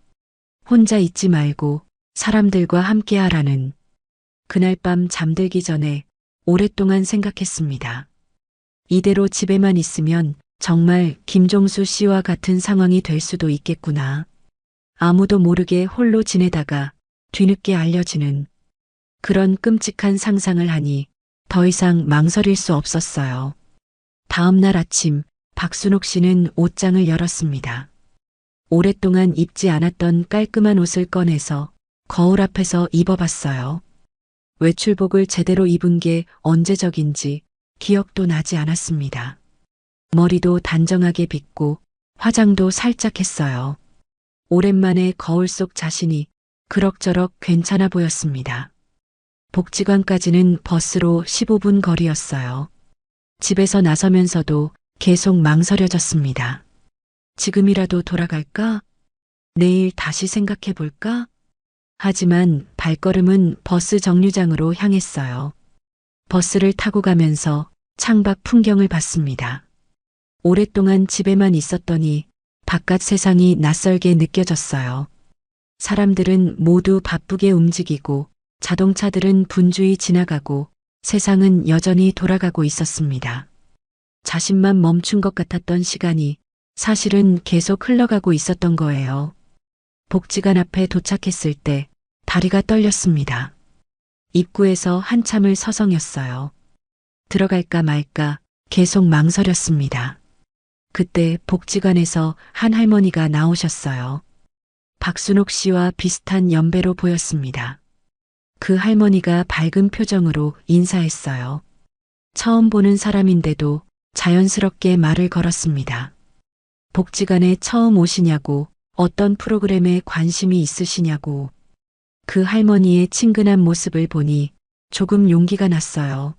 Speaker 1: 혼자 있지 말고 사람들과 함께 하라는. 그날 밤 잠들기 전에 오랫동안 생각했습니다. 이대로 집에만 있으면 정말 김종수 씨와 같은 상황이 될 수도 있겠구나. 아무도 모르게 홀로 지내다가 뒤늦게 알려지는 그런 끔찍한 상상을 하니 더 이상 망설일 수 없었어요. 다음 날 아침 박순옥 씨는 옷장을 열었습니다. 오랫동안 입지 않았던 깔끔한 옷을 꺼내서 거울 앞에서 입어봤어요. 외출복을 제대로 입은 게 언제적인지 기억도 나지 않았습니다. 머리도 단정하게 빗고 화장도 살짝 했어요. 오랜만에 거울 속 자신이 그럭저럭 괜찮아 보였습니다. 복지관까지는 버스로 15분 거리였어요. 집에서 나서면서도 계속 망설여졌습니다. 지금이라도 돌아갈까? 내일 다시 생각해 볼까? 하지만 발걸음은 버스 정류장으로 향했어요. 버스를 타고 가면서 창밖 풍경을 봤습니다. 오랫동안 집에만 있었더니 바깥 세상이 낯설게 느껴졌어요. 사람들은 모두 바쁘게 움직이고 자동차들은 분주히 지나가고 세상은 여전히 돌아가고 있었습니다. 자신만 멈춘 것 같았던 시간이 사실은 계속 흘러가고 있었던 거예요. 복지관 앞에 도착했을 때 다리가 떨렸습니다. 입구에서 한참을 서성였어요. 들어갈까 말까 계속 망설였습니다. 그때 복지관에서 한 할머니가 나오셨어요. 박순옥 씨와 비슷한 연배로 보였습니다. 그 할머니가 밝은 표정으로 인사했어요. 처음 보는 사람인데도 자연스럽게 말을 걸었습니다. 복지관에 처음 오시냐고, 어떤 프로그램에 관심이 있으시냐고. 그 할머니의 친근한 모습을 보니 조금 용기가 났어요.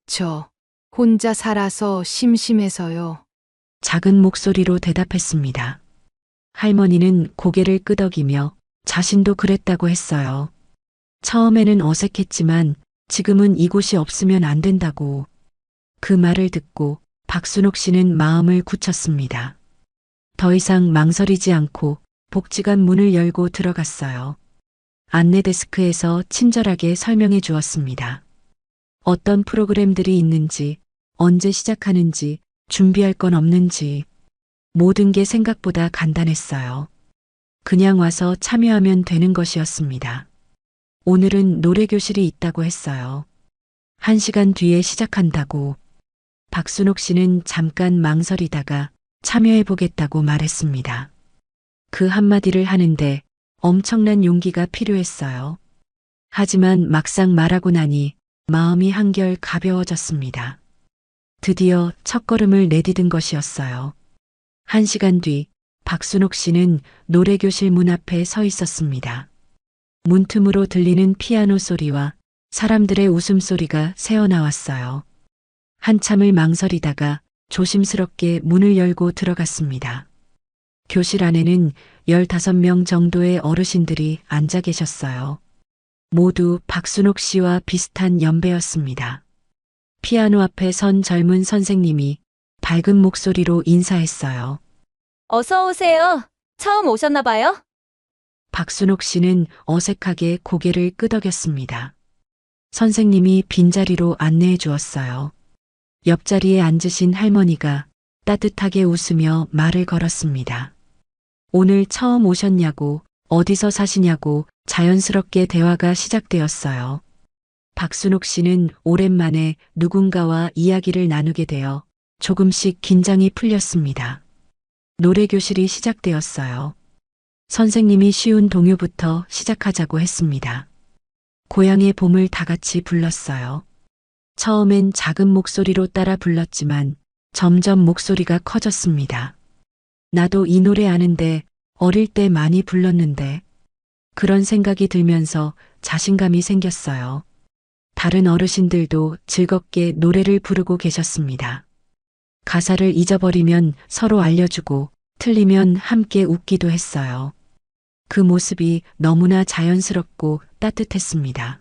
Speaker 2: 저 혼자 살아서 심심해서요.
Speaker 1: 작은 목소리로 대답했습니다. 할머니는 고개를 끄덕이며 자신도 그랬다고 했어요. 처음에는 어색했지만 지금은 이곳이 없으면 안 된다고. 그 말을 듣고 박순옥 씨는 마음을 굳혔습니다. 더 이상 망설이지 않고 복지관 문을 열고 들어갔어요. 안내 데스크에서 친절하게 설명해 주었습니다. 어떤 프로그램들이 있는지, 언제 시작하는지, 준비할 건 없는지, 모든 게 생각보다 간단했어요. 그냥 와서 참여하면 되는 것이었습니다. 오늘은 노래교실이 있다고 했어요. 1시간 뒤에 시작한다고. 박순옥 씨는 잠깐 망설이다가 참여해보겠다고 말했습니다. 그 한마디를 하는데 엄청난 용기가 필요했어요. 하지만 막상 말하고 나니 마음이 한결 가벼워졌습니다. 드디어 첫걸음을 내디딘 것이었어요. 1시간 뒤 박순옥 씨는 노래교실 문 앞에 서 있었습니다. 문틈으로 들리는 피아노 소리와 사람들의 웃음소리가 새어나왔어요. 한참을 망설이다가 조심스럽게 문을 열고 들어갔습니다. 교실 안에는 15명 정도의 어르신들이 앉아 계셨어요. 모두 박순옥 씨와 비슷한 연배였습니다. 피아노 앞에 선 젊은 선생님이 밝은 목소리로 인사했어요.
Speaker 8: 어서 오세요. 처음 오셨나 봐요?
Speaker 1: 박순옥 씨는 어색하게 고개를 끄덕였습니다. 선생님이 빈자리로 안내해 주었어요. 옆자리에 앉으신 할머니가 따뜻하게 웃으며 말을 걸었습니다. 오늘 처음 오셨냐고, 어디서 사시냐고 자연스럽게 대화가 시작되었어요. 박순옥 씨는 오랜만에 누군가와 이야기를 나누게 되어 조금씩 긴장이 풀렸습니다. 노래교실이 시작되었어요. 선생님이 쉬운 동요부터 시작하자고 했습니다. 고향의 봄을 다 같이 불렀어요. 처음엔 작은 목소리로 따라 불렀지만 점점 목소리가 커졌습니다. 나도 이 노래 아는데 어릴 때 많이 불렀는데 그런 생각이 들면서 자신감이 생겼어요. 다른 어르신들도 즐겁게 노래를 부르고 계셨습니다. 가사를 잊어버리면 서로 알려주고 틀리면 함께 웃기도 했어요. 그 모습이 너무나 자연스럽고 따뜻했습니다.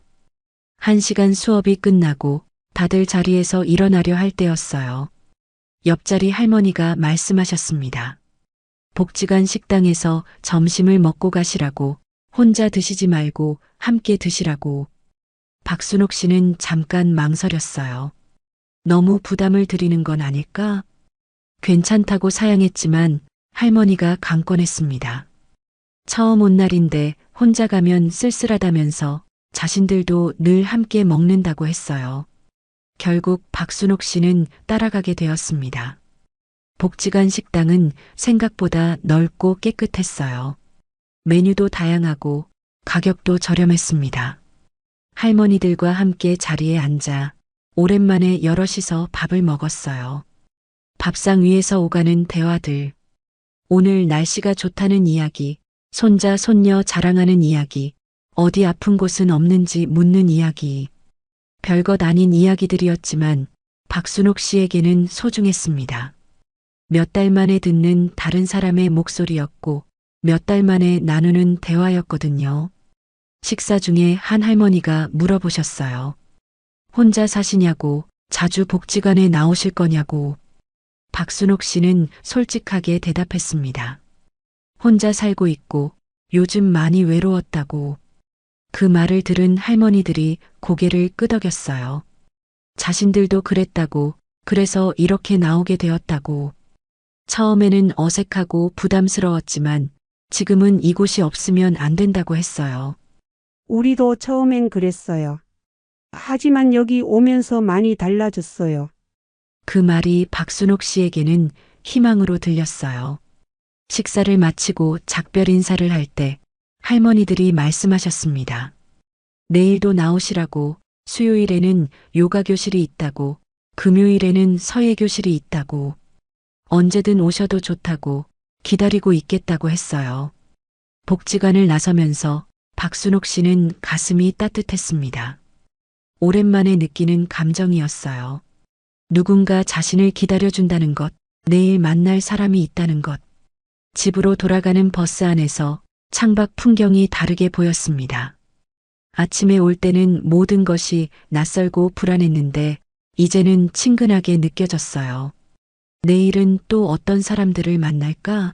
Speaker 1: 1시간 수업이 끝나고 다들 자리에서 일어나려 할 때였어요. 옆자리 할머니가 말씀하셨습니다. 복지관 식당에서 점심을 먹고 가시라고, 혼자 드시지 말고 함께 드시라고. 박순옥 씨는 잠깐 망설였어요. 너무 부담을 드리는 건 아닐까? 괜찮다고 사양했지만 할머니가 강권했습니다. 처음 온 날인데 혼자 가면 쓸쓸하다면서 자신들도 늘 함께 먹는다고 했어요. 결국 박순옥 씨는 따라가게 되었습니다. 복지관 식당은 생각보다 넓고 깨끗했어요. 메뉴도 다양하고 가격도 저렴했습니다. 할머니들과 함께 자리에 앉아 오랜만에 여럿이서 밥을 먹었어요. 밥상 위에서 오가는 대화들. 오늘 날씨가 좋다는 이야기, 손자, 손녀 자랑하는 이야기, 어디 아픈 곳은 없는지 묻는 이야기. 별것 아닌 이야기들이었지만 박순옥 씨에게는 소중했습니다. 몇 달 만에 듣는 다른 사람의 목소리였고 몇 달 만에 나누는 대화였거든요. 식사 중에 한 할머니가 물어보셨어요. 혼자 사시냐고, 자주 복지관에 나오실 거냐고. 박순옥 씨는 솔직하게 대답했습니다. 혼자 살고 있고 요즘 많이 외로웠다고. 그 말을 들은 할머니들이 고개를 끄덕였어요. 자신들도 그랬다고, 그래서 이렇게 나오게 되었다고. 처음에는 어색하고 부담스러웠지만 지금은 이곳이 없으면 안 된다고 했어요.
Speaker 9: 우리도 처음엔 그랬어요. 하지만 여기 오면서 많이 달라졌어요.
Speaker 1: 그 말이 박순옥 씨에게는 희망으로 들렸어요. 식사를 마치고 작별 인사를 할 때 할머니들이 말씀하셨습니다. 내일도 나오시라고, 수요일에는 요가 교실이 있다고, 금요일에는 서예 교실이 있다고, 언제든 오셔도 좋다고, 기다리고 있겠다고 했어요. 복지관을 나서면서 박순옥 씨는 가슴이 따뜻했습니다. 오랜만에 느끼는 감정이었어요. 누군가 자신을 기다려준다는 것, 내일 만날 사람이 있다는 것. 집으로 돌아가는 버스 안에서 창밖 풍경이 다르게 보였습니다. 아침에 올 때는 모든 것이 낯설고 불안했는데 이제는 친근하게 느껴졌어요. 내일은 또 어떤 사람들을 만날까?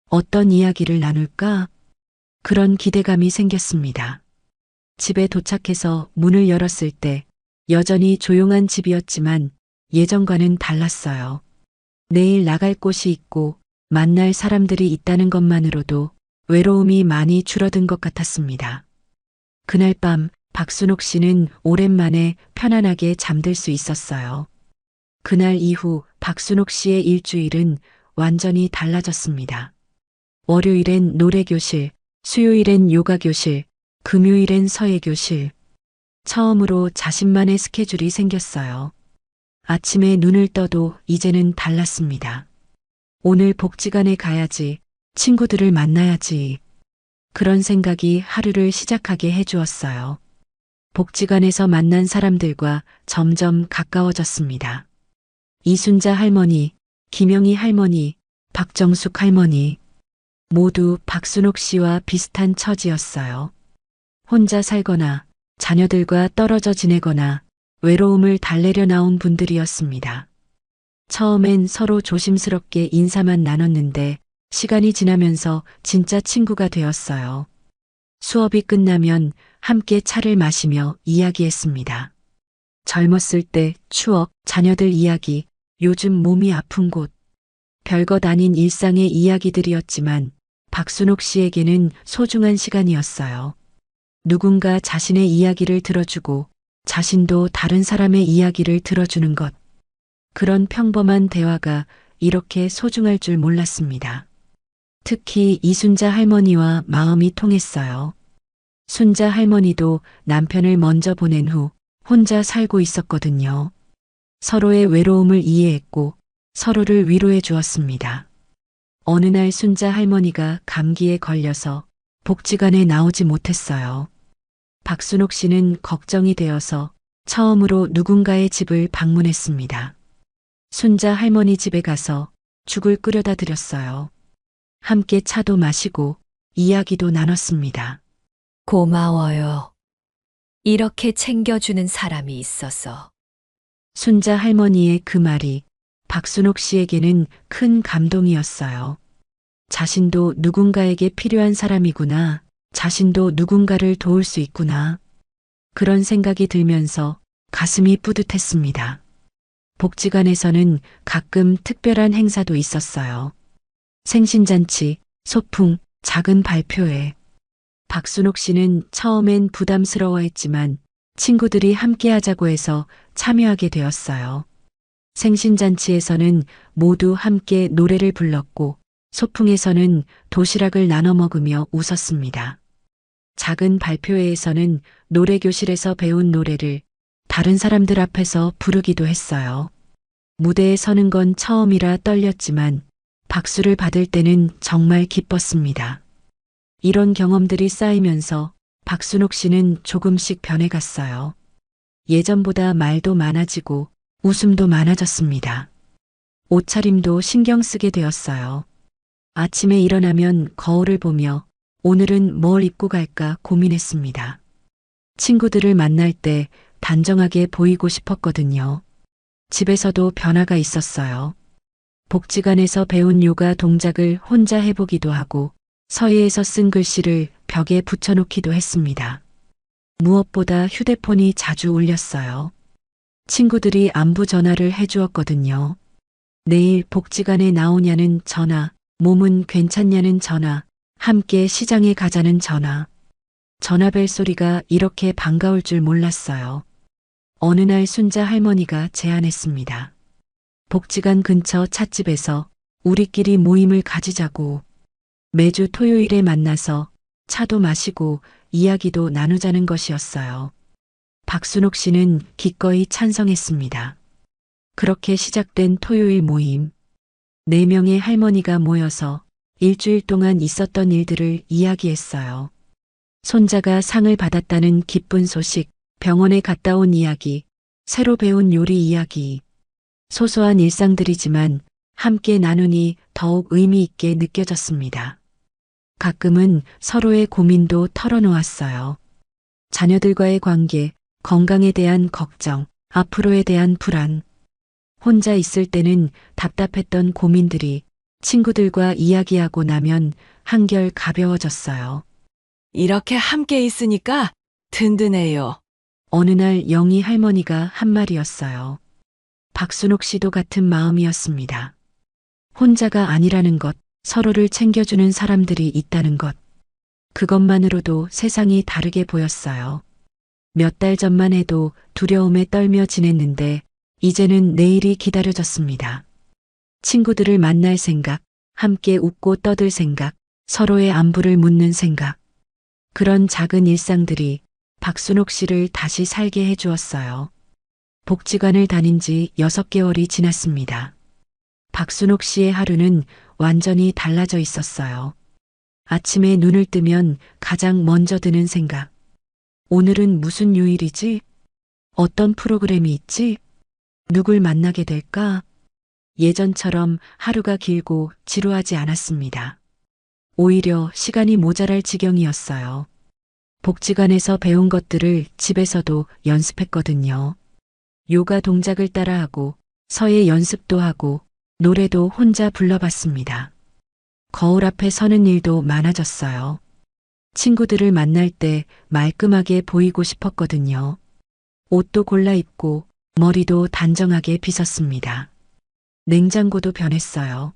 Speaker 1: 어떤 이야기를 나눌까? 그런 기대감이 생겼습니다. 집에 도착해서 문을 열었을 때 여전히 조용한 집이었지만 예전과는 달랐어요. 내일 나갈 곳이 있고 만날 사람들이 있다는 것만으로도 외로움이 많이 줄어든 것 같았습니다. 그날 밤 박순옥 씨는 오랜만에 편안하게 잠들 수 있었어요. 그날 이후 박순옥 씨의 일주일은 완전히 달라졌습니다. 월요일엔 노래교실, 수요일엔 요가교실, 금요일엔 서예교실. 처음으로 자신만의 스케줄이 생겼어요. 아침에 눈을 떠도 이제는 달랐습니다. 오늘 복지관에 가야지, 친구들을 만나야지. 그런 생각이 하루를 시작하게 해주었어요. 복지관에서 만난 사람들과 점점 가까워졌습니다. 이순자 할머니, 김영희 할머니, 박정숙 할머니. 모두 박순옥 씨와 비슷한 처지였어요. 혼자 살거나 자녀들과 떨어져 지내거나 외로움을 달래려 나온 분들이었습니다. 처음엔 서로 조심스럽게 인사만 나눴는데 시간이 지나면서 진짜 친구가 되었어요. 수업이 끝나면 함께 차를 마시며 이야기했습니다. 젊었을 때 추억, 자녀들 이야기, 요즘 몸이 아픈 곳. 별것 아닌 일상의 이야기들이었지만 박순옥 씨에게는 소중한 시간이었어요. 누군가 자신의 이야기를 들어주고 자신도 다른 사람의 이야기를 들어주는 것. 그런 평범한 대화가 이렇게 소중할 줄 몰랐습니다. 특히 이순자 할머니와 마음이 통했어요. 순자 할머니도 남편을 먼저 보낸 후 혼자 살고 있었거든요. 서로의 외로움을 이해했고 서로를 위로해 주었습니다. 어느 날 순자 할머니가 감기에 걸려서 복지관에 나오지 못했어요. 박순옥 씨는 걱정이 되어서 처음으로 누군가의 집을 방문했습니다. 순자 할머니 집에 가서 죽을 끓여다 드렸어요. 함께 차도 마시고 이야기도 나눴습니다.
Speaker 10: 고마워요. 이렇게 챙겨주는 사람이 있어서.
Speaker 1: 순자 할머니의 그 말이 박순옥 씨에게는 큰 감동이었어요. 자신도 누군가에게 필요한 사람이구나. 자신도 누군가를 도울 수 있구나. 그런 생각이 들면서 가슴이 뿌듯했습니다. 복지관에서는 가끔 특별한 행사도 있었어요. 생신잔치, 소풍, 작은 발표회. 박순옥 씨는 처음엔 부담스러워했지만 친구들이 함께 하자고 해서 참여하게 되었어요. 생신잔치에서는 모두 함께 노래를 불렀고 소풍에서는 도시락을 나눠 먹으며 웃었습니다. 작은 발표회에서는 노래교실에서 배운 노래를 다른 사람들 앞에서 부르기도 했어요. 무대에 서는 건 처음이라 떨렸지만 박수를 받을 때는 정말 기뻤습니다. 이런 경험들이 쌓이면서 박순옥 씨는 조금씩 변해갔어요. 예전보다 말도 많아지고 웃음도 많아졌습니다. 옷차림도 신경 쓰게 되었어요. 아침에 일어나면 거울을 보며 오늘은 뭘 입고 갈까 고민했습니다. 친구들을 만날 때 단정하게 보이고 싶었거든요. 집에서도 변화가 있었어요. 복지관에서 배운 요가 동작을 혼자 해보기도 하고 서예에서 쓴 글씨를 벽에 붙여놓기도 했습니다. 무엇보다 휴대폰이 자주 울렸어요. 친구들이 안부 전화를 해주었거든요. 내일 복지관에 나오냐는 전화, 몸은 괜찮냐는 전화, 함께 시장에 가자는 전화. 전화벨 소리가 이렇게 반가울 줄 몰랐어요. 어느 날 순자 할머니가 제안했습니다. 복지관 근처 찻집에서 우리끼리 모임을 가지자고. 매주 토요일에 만나서 차도 마시고 이야기도 나누자는 것이었어요. 박순옥 씨는 기꺼이 찬성했습니다. 그렇게 시작된 토요일 모임. 4명의 할머니가 모여서 일주일 동안 있었던 일들을 이야기했어요. 손자가 상을 받았다는 기쁜 소식, 병원에 갔다 온 이야기, 새로 배운 요리 이야기. 소소한 일상들이지만 함께 나누니 더욱 의미 있게 느껴졌습니다. 가끔은 서로의 고민도 털어놓았어요. 자녀들과의 관계, 건강에 대한 걱정, 앞으로에 대한 불안. 혼자 있을 때는 답답했던 고민들이 친구들과 이야기하고 나면 한결 가벼워졌어요.
Speaker 4: 이렇게 함께 있으니까 든든해요.
Speaker 1: 어느 날 영희 할머니가 한 말이었어요. 박순옥 씨도 같은 마음이었습니다. 혼자가 아니라는 것, 서로를 챙겨주는 사람들이 있다는 것. 그것만으로도 세상이 다르게 보였어요. 몇 달 전만 해도 두려움에 떨며 지냈는데 이제는 내일이 기다려졌습니다. 친구들을 만날 생각, 함께 웃고 떠들 생각, 서로의 안부를 묻는 생각. 그런 작은 일상들이 박순옥 씨를 다시 살게 해주었어요. 복지관을 다닌 지 6개월이 지났습니다. 박순옥 씨의 하루는 완전히 달라져 있었어요. 아침에 눈을 뜨면 가장 먼저 드는 생각. 오늘은 무슨 요일이지? 어떤 프로그램이 있지? 누굴 만나게 될까? 예전처럼 하루가 길고 지루하지 않았습니다. 오히려 시간이 모자랄 지경이었어요. 복지관에서 배운 것들을 집에서도 연습했거든요. 요가 동작을 따라하고 서예 연습도 하고 노래도 혼자 불러봤습니다. 거울 앞에 서는 일도 많아졌어요. 친구들을 만날 때 말끔하게 보이고 싶었거든요. 옷도 골라 입고 머리도 단정하게 빗었습니다. 냉장고도 변했어요.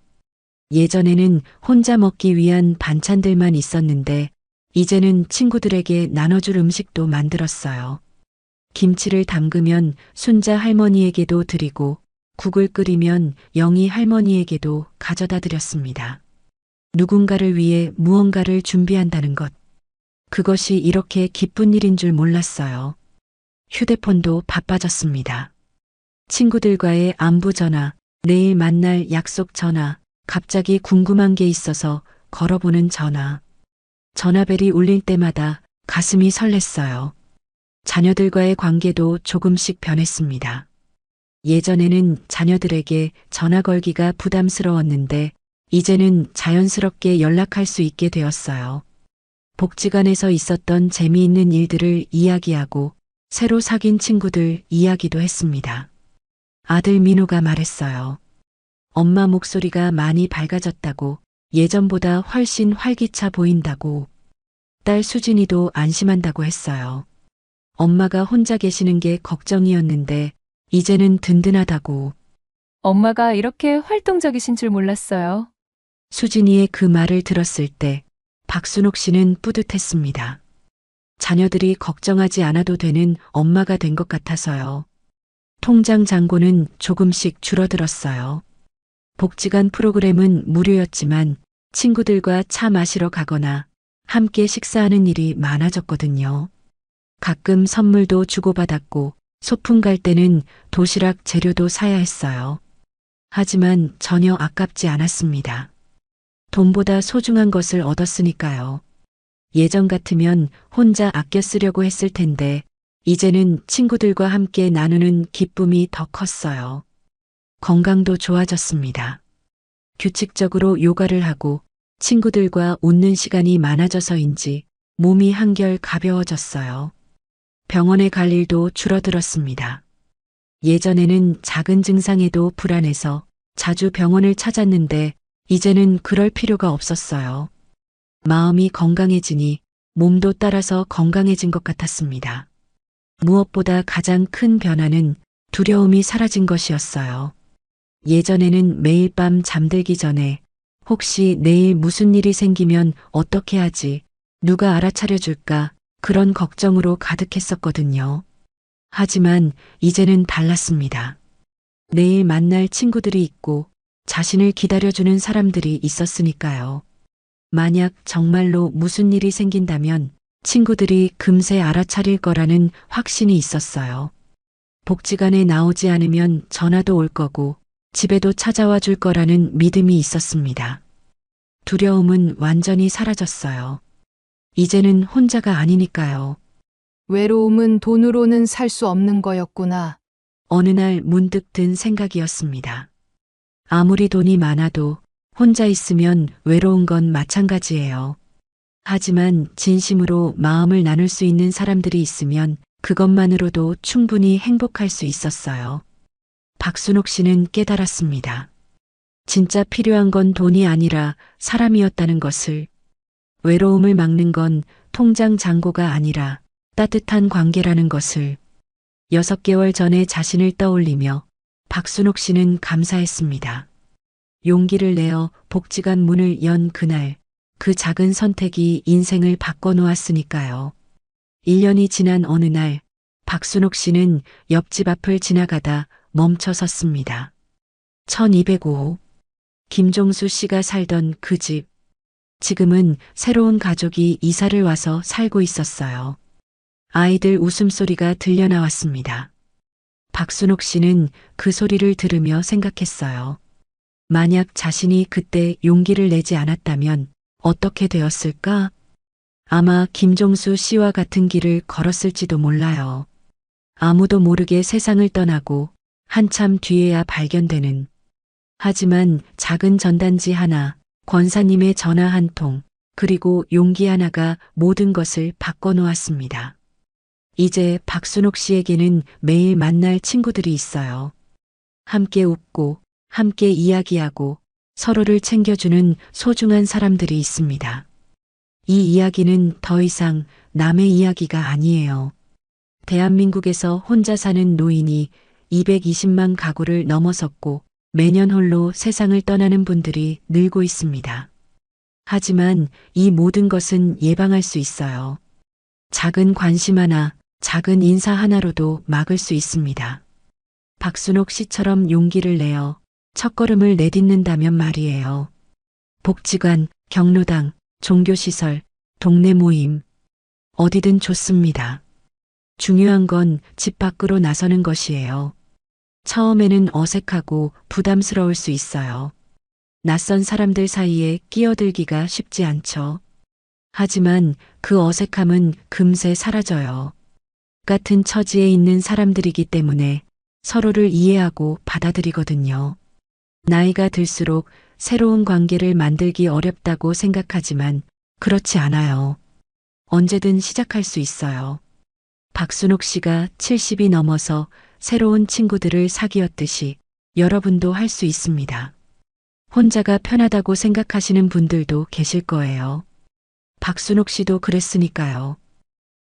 Speaker 1: 예전에는 혼자 먹기 위한 반찬들만 있었는데 이제는 친구들에게 나눠줄 음식도 만들었어요. 김치를 담그면 순자 할머니에게도 드리고 국을 끓이면 영희 할머니에게도 가져다 드렸습니다. 누군가를 위해 무언가를 준비한다는 것. 그것이 이렇게 기쁜 일인 줄 몰랐어요. 휴대폰도 바빠졌습니다. 친구들과의 안부 전화, 내일 만날 약속 전화, 갑자기 궁금한 게 있어서 걸어보는 전화. 전화벨이 울릴 때마다 가슴이 설렜어요. 자녀들과의 관계도 조금씩 변했습니다. 예전에는 자녀들에게 전화 걸기가 부담스러웠는데 이제는 자연스럽게 연락할 수 있게 되었어요. 복지관에서 있었던 재미있는 일들을 이야기하고 새로 사귄 친구들 이야기도 했습니다. 아들 민호가 말했어요. 엄마 목소리가 많이 밝아졌다고, 예전보다 훨씬 활기차 보인다고. 딸 수진이도 안심한다고 했어요. 엄마가 혼자 계시는 게 걱정이었는데 이제는 든든하다고.
Speaker 7: 엄마가 이렇게 활동적이신 줄 몰랐어요.
Speaker 1: 수진이의 그 말을 들었을 때 박순옥 씨는 뿌듯했습니다. 자녀들이 걱정하지 않아도 되는 엄마가 된 것 같아서요. 통장 잔고는 조금씩 줄어들었어요. 복지관 프로그램은 무료였지만 친구들과 차 마시러 가거나 함께 식사하는 일이 많아졌거든요. 가끔 선물도 주고받았고 소풍 갈 때는 도시락 재료도 사야 했어요. 하지만 전혀 아깝지 않았습니다. 돈보다 소중한 것을 얻었으니까요. 예전 같으면 혼자 아껴 쓰려고 했을 텐데 이제는 친구들과 함께 나누는 기쁨이 더 컸어요. 건강도 좋아졌습니다. 규칙적으로 요가를 하고 친구들과 웃는 시간이 많아져서인지 몸이 한결 가벼워졌어요. 병원에 갈 일도 줄어들었습니다. 예전에는 작은 증상에도 불안해서 자주 병원을 찾았는데 이제는 그럴 필요가 없었어요. 마음이 건강해지니 몸도 따라서 건강해진 것 같았습니다. 무엇보다 가장 큰 변화는 두려움이 사라진 것이었어요. 예전에는 매일 밤 잠들기 전에 혹시 내일 무슨 일이 생기면 어떻게 하지, 누가 알아차려줄까, 그런 걱정으로 가득했었거든요. 하지만 이제는 달랐습니다. 내일 만날 친구들이 있고 자신을 기다려주는 사람들이 있었으니까요. 만약 정말로 무슨 일이 생긴다면 친구들이 금세 알아차릴 거라는 확신이 있었어요. 복지관에 나오지 않으면 전화도 올 거고 집에도 찾아와 줄 거라는 믿음이 있었습니다. 두려움은 완전히 사라졌어요. 이제는 혼자가 아니니까요.
Speaker 2: 외로움은 돈으로는 살 수 없는 거였구나.
Speaker 1: 어느 날 문득 든 생각이었습니다. 아무리 돈이 많아도 혼자 있으면 외로운 건 마찬가지예요. 하지만 진심으로 마음을 나눌 수 있는 사람들이 있으면 그것만으로도 충분히 행복할 수 있었어요. 박순옥 씨는 깨달았습니다. 진짜 필요한 건 돈이 아니라 사람이었다는 것을. 외로움을 막는 건 통장 잔고가 아니라 따뜻한 관계라는 것을. 6개월 전에 자신을 떠올리며 박순옥 씨는 감사했습니다. 용기를 내어 복지관 문을 연 그날, 그 작은 선택이 인생을 바꿔놓았으니까요. 1년이 지난 어느 날, 박순옥 씨는 옆집 앞을 지나가다 멈춰 섰습니다. 1205호. 김종수 씨가 살던 그 집. 지금은 새로운 가족이 이사를 와서 살고 있었어요. 아이들 웃음소리가 들려나왔습니다. 박순옥 씨는 그 소리를 들으며 생각했어요. 만약 자신이 그때 용기를 내지 않았다면 어떻게 되었을까? 아마 김종수 씨와 같은 길을 걸었을지도 몰라요. 아무도 모르게 세상을 떠나고 한참 뒤에야 발견되는. 하지만 작은 전단지 하나, 권사님의 전화 한 통, 그리고 용기 하나가 모든 것을 바꿔놓았습니다. 이제 박순옥 씨에게는 매일 만날 친구들이 있어요. 함께 웃고, 함께 이야기하고, 서로를 챙겨주는 소중한 사람들이 있습니다. 이 이야기는 더 이상 남의 이야기가 아니에요. 대한민국에서 혼자 사는 노인이 220만 가구를 넘어섰고 매년 홀로 세상을 떠나는 분들이 늘고 있습니다. 하지만 이 모든 것은 예방할 수 있어요. 작은 관심 하나, 작은 인사 하나로도 막을 수 있습니다. 박순옥 씨처럼 용기를 내어 첫걸음을 내딛는다면 말이에요. 복지관, 경로당, 종교시설, 동네 모임, 어디든 좋습니다. 중요한 건 집 밖으로 나서는 것이에요. 처음에는 어색하고 부담스러울 수 있어요. 낯선 사람들 사이에 끼어들기가 쉽지 않죠. 하지만 그 어색함은 금세 사라져요. 같은 처지에 있는 사람들이기 때문에 서로를 이해하고 받아들이거든요. 나이가 들수록 새로운 관계를 만들기 어렵다고 생각하지만 그렇지 않아요. 언제든 시작할 수 있어요. 박순옥 씨가 70이 넘어서 새로운 친구들을 사귀었듯이 여러분도 할 수 있습니다. 혼자가 편하다고 생각하시는 분들도 계실 거예요. 박순옥 씨도 그랬으니까요.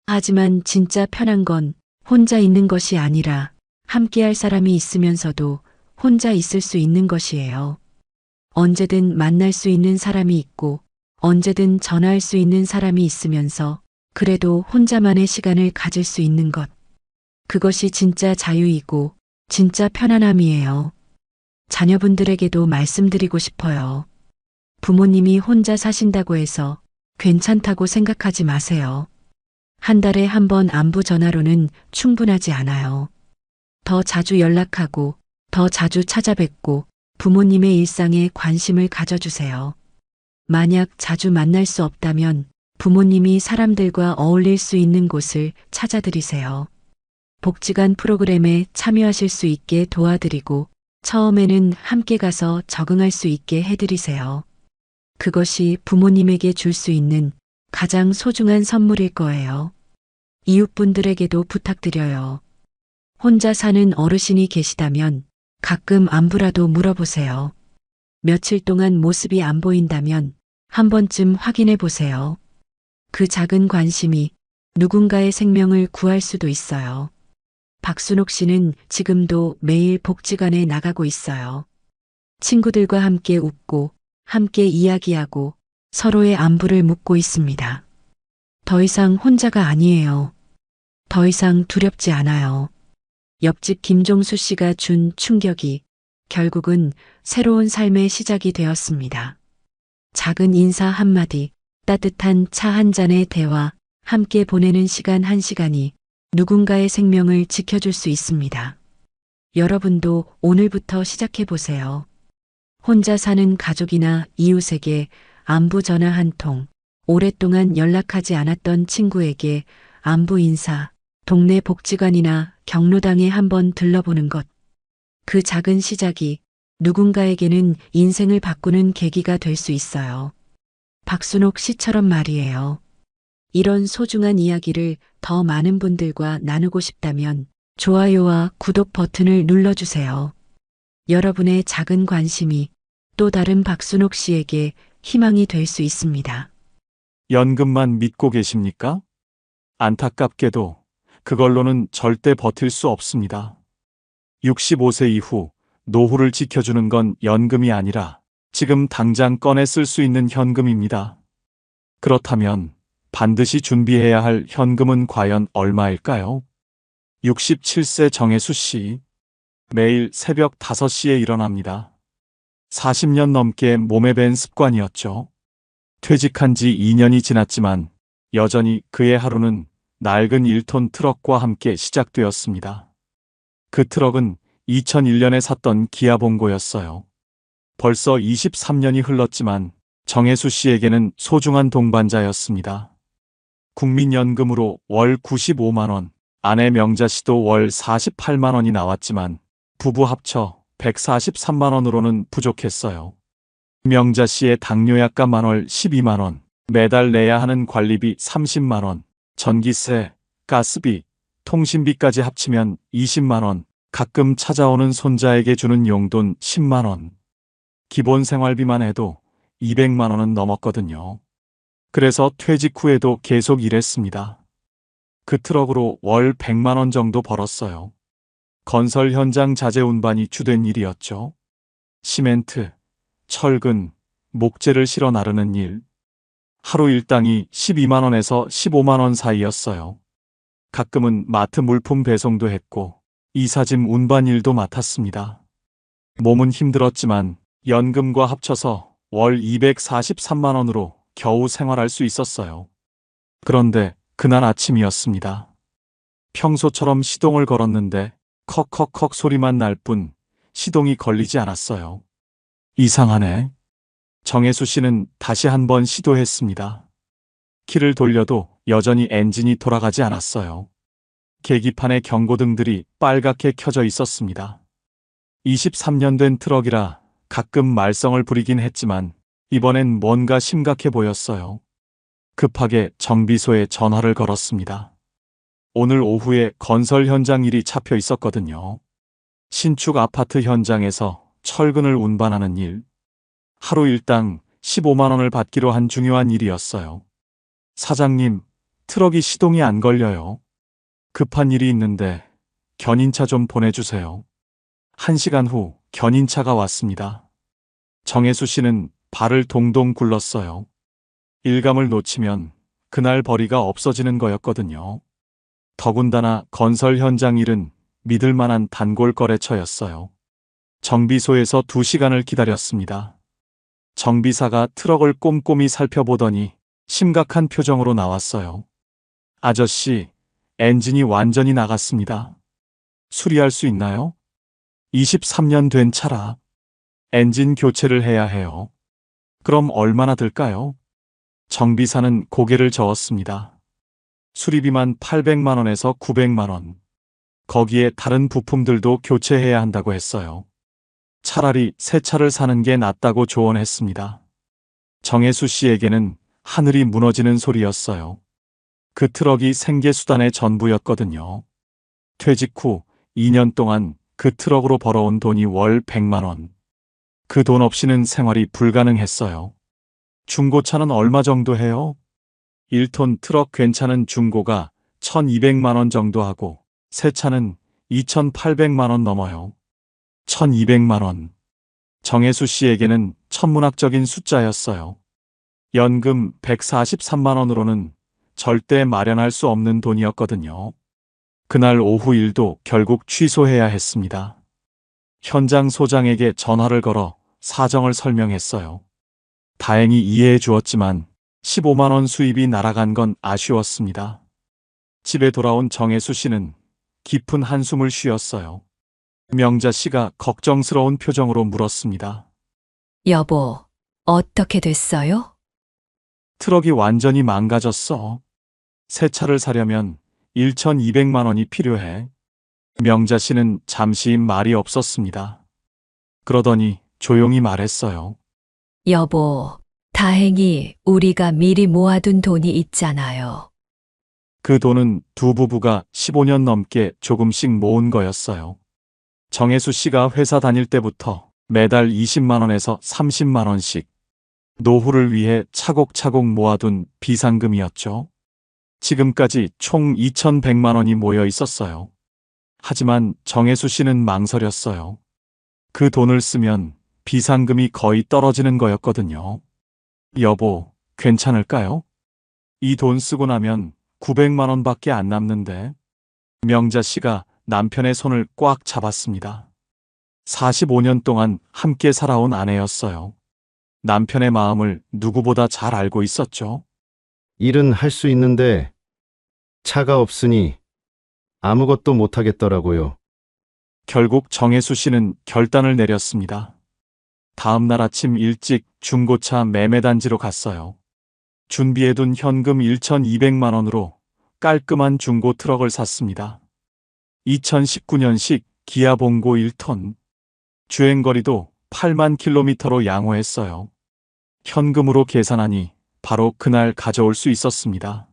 Speaker 1: 하지만 진짜 편한 건 혼자 있는 것이 아니라 함께할 사람이 있으면서도 혼자 있을 수 있는 것이에요. 언제든 만날 수 있는 사람이 있고 언제든 전화할 수 있는 사람이 있으면서 그래도 혼자만의 시간을 가질 수 있는 것. 그것이 진짜 자유이고 진짜 편안함이에요. 자녀분들에게도 말씀드리고 싶어요. 부모님이 혼자 사신다고 해서 괜찮다고 생각하지 마세요. 한 달에 한 번 안부 전화로는 충분하지 않아요. 더 자주 연락하고 더 자주 찾아뵙고 부모님의 일상에 관심을 가져주세요. 만약 자주 만날 수 없다면 부모님이 사람들과 어울릴 수 있는 곳을 찾아드리세요. 복지관 프로그램에 참여하실 수 있게 도와드리고 처음에는 함께 가서 적응할 수 있게 해드리세요. 그것이 부모님에게 줄 수 있는 가장 소중한 선물일 거예요. 이웃분들에게도 부탁드려요. 혼자 사는 어르신이 계시다면 가끔 안부라도 물어보세요. 며칠 동안 모습이 안 보인다면 한 번쯤 확인해 보세요. 그 작은 관심이 누군가의 생명을 구할 수도 있어요. 박순옥 씨는 지금도 매일 복지관에 나가고 있어요. 친구들과 함께 웃고 함께 이야기하고 서로의 안부를 묻고 있습니다. 더 이상 혼자가 아니에요. 더 이상 두렵지 않아요. 옆집 김종수 씨가 준 충격이 결국은 새로운 삶의 시작이 되었습니다. 작은 인사 한마디, 따뜻한 차 한 잔의 대화, 함께 보내는 시간 한 시간이 누군가의 생명을 지켜줄 수 있습니다. 여러분도 오늘부터 시작해 보세요. 혼자 사는 가족이나 이웃에게 안부 전화 한 통, 오랫동안 연락하지 않았던 친구에게 안부 인사, 동네 복지관이나 경로당에 한번 들러보는 것. 그 작은 시작이 누군가에게는 인생을 바꾸는 계기가 될 수 있어요. 박순옥 씨처럼 말이에요. 이런 소중한 이야기를 더 많은 분들과 나누고 싶다면 좋아요와 구독 버튼을 눌러주세요. 여러분의 작은 관심이 또 다른 박순옥 씨에게 희망이 될 수 있습니다.
Speaker 3: 연금만 믿고 계십니까? 안타깝게도 그걸로는 절대 버틸 수 없습니다. 65세 이후 노후를 지켜주는 건 연금이 아니라 지금 당장 꺼내 쓸 수 있는 현금입니다. 그렇다면 반드시 준비해야 할 현금은 과연 얼마일까요? 67세 정혜수 씨. 매일 새벽 5시에 일어납니다. 40년 넘게 몸에 밴 습관이었죠. 퇴직한 지 2년이 지났지만 여전히 그의 하루는 낡은 1톤 트럭과 함께 시작되었습니다. 그 트럭은 2001년에 샀던 기아 봉고였어요. 벌써 23년이 흘렀지만 정혜수 씨에게는 소중한 동반자였습니다. 국민연금으로 월 95만 원, 아내 명자 씨도 월 48만 원이 나왔지만 부부 합쳐 143만 원으로는 부족했어요. 명자 씨의 당뇨약값 만월 12만 원, 매달 내야 하는 관리비 30만 원, 전기세, 가스비, 통신비까지 합치면 20만 원, 가끔 찾아오는 손자에게 주는 용돈 10만 원. 기본 생활비만 해도 200만 원은 넘었거든요. 그래서 퇴직 후에도 계속 일했습니다. 그 트럭으로 월 100만 원 정도 벌었어요. 건설 현장 자재 운반이 주된 일이었죠. 시멘트, 철근, 목재를 실어 나르는 일. 하루 일당이 12만 원에서 15만 원 사이였어요. 가끔은 마트 물품 배송도 했고 이사짐 운반 일도 맡았습니다. 몸은 힘들었지만 연금과 합쳐서 월 243만 원으로 겨우 생활할 수 있었어요. 그런데 그날 아침이었습니다. 평소처럼 시동을 걸었는데 컥컥컥 소리만 날 뿐 시동이 걸리지 않았어요. 이상하네. 정혜수 씨는 다시 한번 시도했습니다. 키를 돌려도 여전히 엔진이 돌아가지 않았어요. 계기판에 경고등들이 빨갛게 켜져 있었습니다. 23년 된 트럭이라 가끔 말썽을 부리긴 했지만 이번엔 뭔가 심각해 보였어요. 급하게 정비소에 전화를 걸었습니다. 오늘 오후에 건설 현장 일이 잡혀 있었거든요. 신축 아파트 현장에서 철근을 운반하는 일. 하루 일당 15만 원을 받기로 한 중요한 일이었어요. 사장님, 트럭이 시동이 안 걸려요. 급한 일이 있는데 견인차 좀 보내주세요. 1시간 후 견인차가 왔습니다. 정혜수 씨는 발을 동동 굴렀어요. 일감을 놓치면 그날 벌이가 없어지는 거였거든요. 더군다나 건설 현장 일은 믿을 만한 단골 거래처였어요. 정비소에서 2시간을 기다렸습니다. 정비사가 트럭을 꼼꼼히 살펴보더니 심각한 표정으로 나왔어요. 아저씨, 엔진이 완전히 나갔습니다. 수리할 수 있나요? 23년 된 차라. 엔진 교체를 해야 해요. 그럼 얼마나 들까요? 정비사는 고개를 저었습니다. 수리비만 800만 원에서 900만 원. 거기에 다른 부품들도 교체해야 한다고 했어요. 차라리 새 차를 사는 게 낫다고 조언했습니다. 정혜수 씨에게는 하늘이 무너지는 소리였어요. 그 트럭이 생계수단의 전부였거든요. 퇴직 후 2년 동안 그 트럭으로 벌어온 돈이 월 100만 원. 그 돈 없이는 생활이 불가능했어요. 중고차는 얼마 정도 해요? 1톤 트럭 괜찮은 중고가 1200만 원 정도 하고 새 차는 2800만 원 넘어요. 1200만 원. 정혜수 씨에게는 천문학적인 숫자였어요. 연금 143만 원으로는 절대 마련할 수 없는 돈이었거든요. 그날 오후 일도 결국 취소해야 했습니다. 현장 소장에게 전화를 걸어 사정을 설명했어요. 다행히 이해해 주었지만 15만 원 수입이 날아간 건 아쉬웠습니다. 집에 돌아온 정혜수 씨는 깊은 한숨을 쉬었어요. 명자 씨가 걱정스러운 표정으로 물었습니다.
Speaker 10: 여보, 어떻게 됐어요?
Speaker 3: 트럭이 완전히 망가졌어. 새 차를 사려면 1,200만 원이 필요해. 명자 씨는 잠시 말이 없었습니다. 그러더니 조용히 말했어요.
Speaker 10: 여보, 다행히 우리가 미리 모아둔 돈이 있잖아요.
Speaker 3: 그 돈은 두 부부가 15년 넘게 조금씩 모은 거였어요. 정혜수 씨가 회사 다닐 때부터 매달 20만 원에서 30만 원씩 노후를 위해 차곡차곡 모아둔 비상금이었죠. 지금까지 총 2,100만 원이 모여 있었어요. 하지만 정혜수 씨는 망설였어요. 그 돈을 쓰면 비상금이 거의 떨어지는 거였거든요. 여보, 괜찮을까요? 이 돈 쓰고 나면 900만 원밖에 안 남는데. 명자 씨가 남편의 손을 꽉 잡았습니다. 45년 동안 함께 살아온 아내였어요. 남편의 마음을 누구보다 잘 알고 있었죠.
Speaker 11: 일은 할 수 있는데 차가 없으니 아무것도 못 하겠더라고요.
Speaker 3: 결국 정혜수 씨는 결단을 내렸습니다. 다음 날 아침 일찍 중고차 매매단지로 갔어요. 준비해둔 현금 1,200만 원으로 깔끔한 중고 트럭을 샀습니다. 2019년식 기아 봉고 1톤. 주행거리도 8만 킬로미터로 양호했어요. 현금으로 계산하니 바로 그날 가져올 수 있었습니다.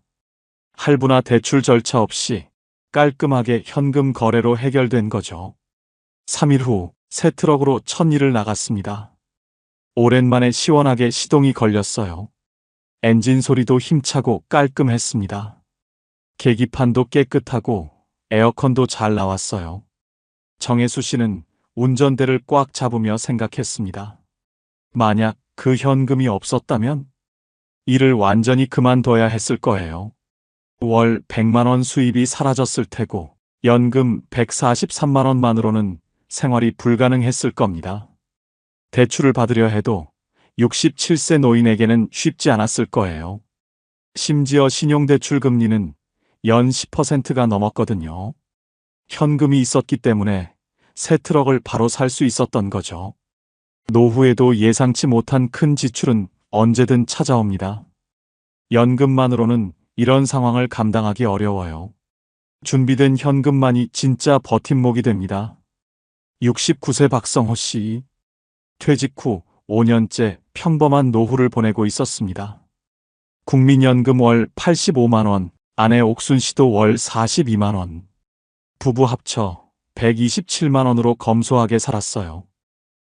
Speaker 3: 할부나 대출 절차 없이 깔끔하게 현금 거래로 해결된 거죠. 3일 후 새 트럭으로 첫 일을 나갔습니다. 오랜만에 시원하게 시동이 걸렸어요. 엔진 소리도 힘차고 깔끔했습니다. 계기판도 깨끗하고 에어컨도 잘 나왔어요. 정혜수 씨는 운전대를 꽉 잡으며 생각했습니다. 만약 그 현금이 없었다면 일을 완전히 그만둬야 했을 거예요. 월 100만 원 수입이 사라졌을 테고 연금 143만 원만으로는 생활이 불가능했을 겁니다. 대출을 받으려 해도 67세 노인에게는 쉽지 않았을 거예요. 심지어 신용대출 금리는 연 10%가 넘었거든요. 현금이 있었기 때문에 새 트럭을 바로 살 수 있었던 거죠. 노후에도 예상치 못한 큰 지출은 언제든 찾아옵니다. 연금만으로는 이런 상황을 감당하기 어려워요. 준비된 현금만이 진짜 버팀목이 됩니다. 69세 박성호 씨. 퇴직 후 5년째 평범한 노후를 보내고 있었습니다. 국민연금 월 85만 원, 아내 옥순 씨도 월 42만 원. 부부 합쳐 127만 원으로 검소하게 살았어요.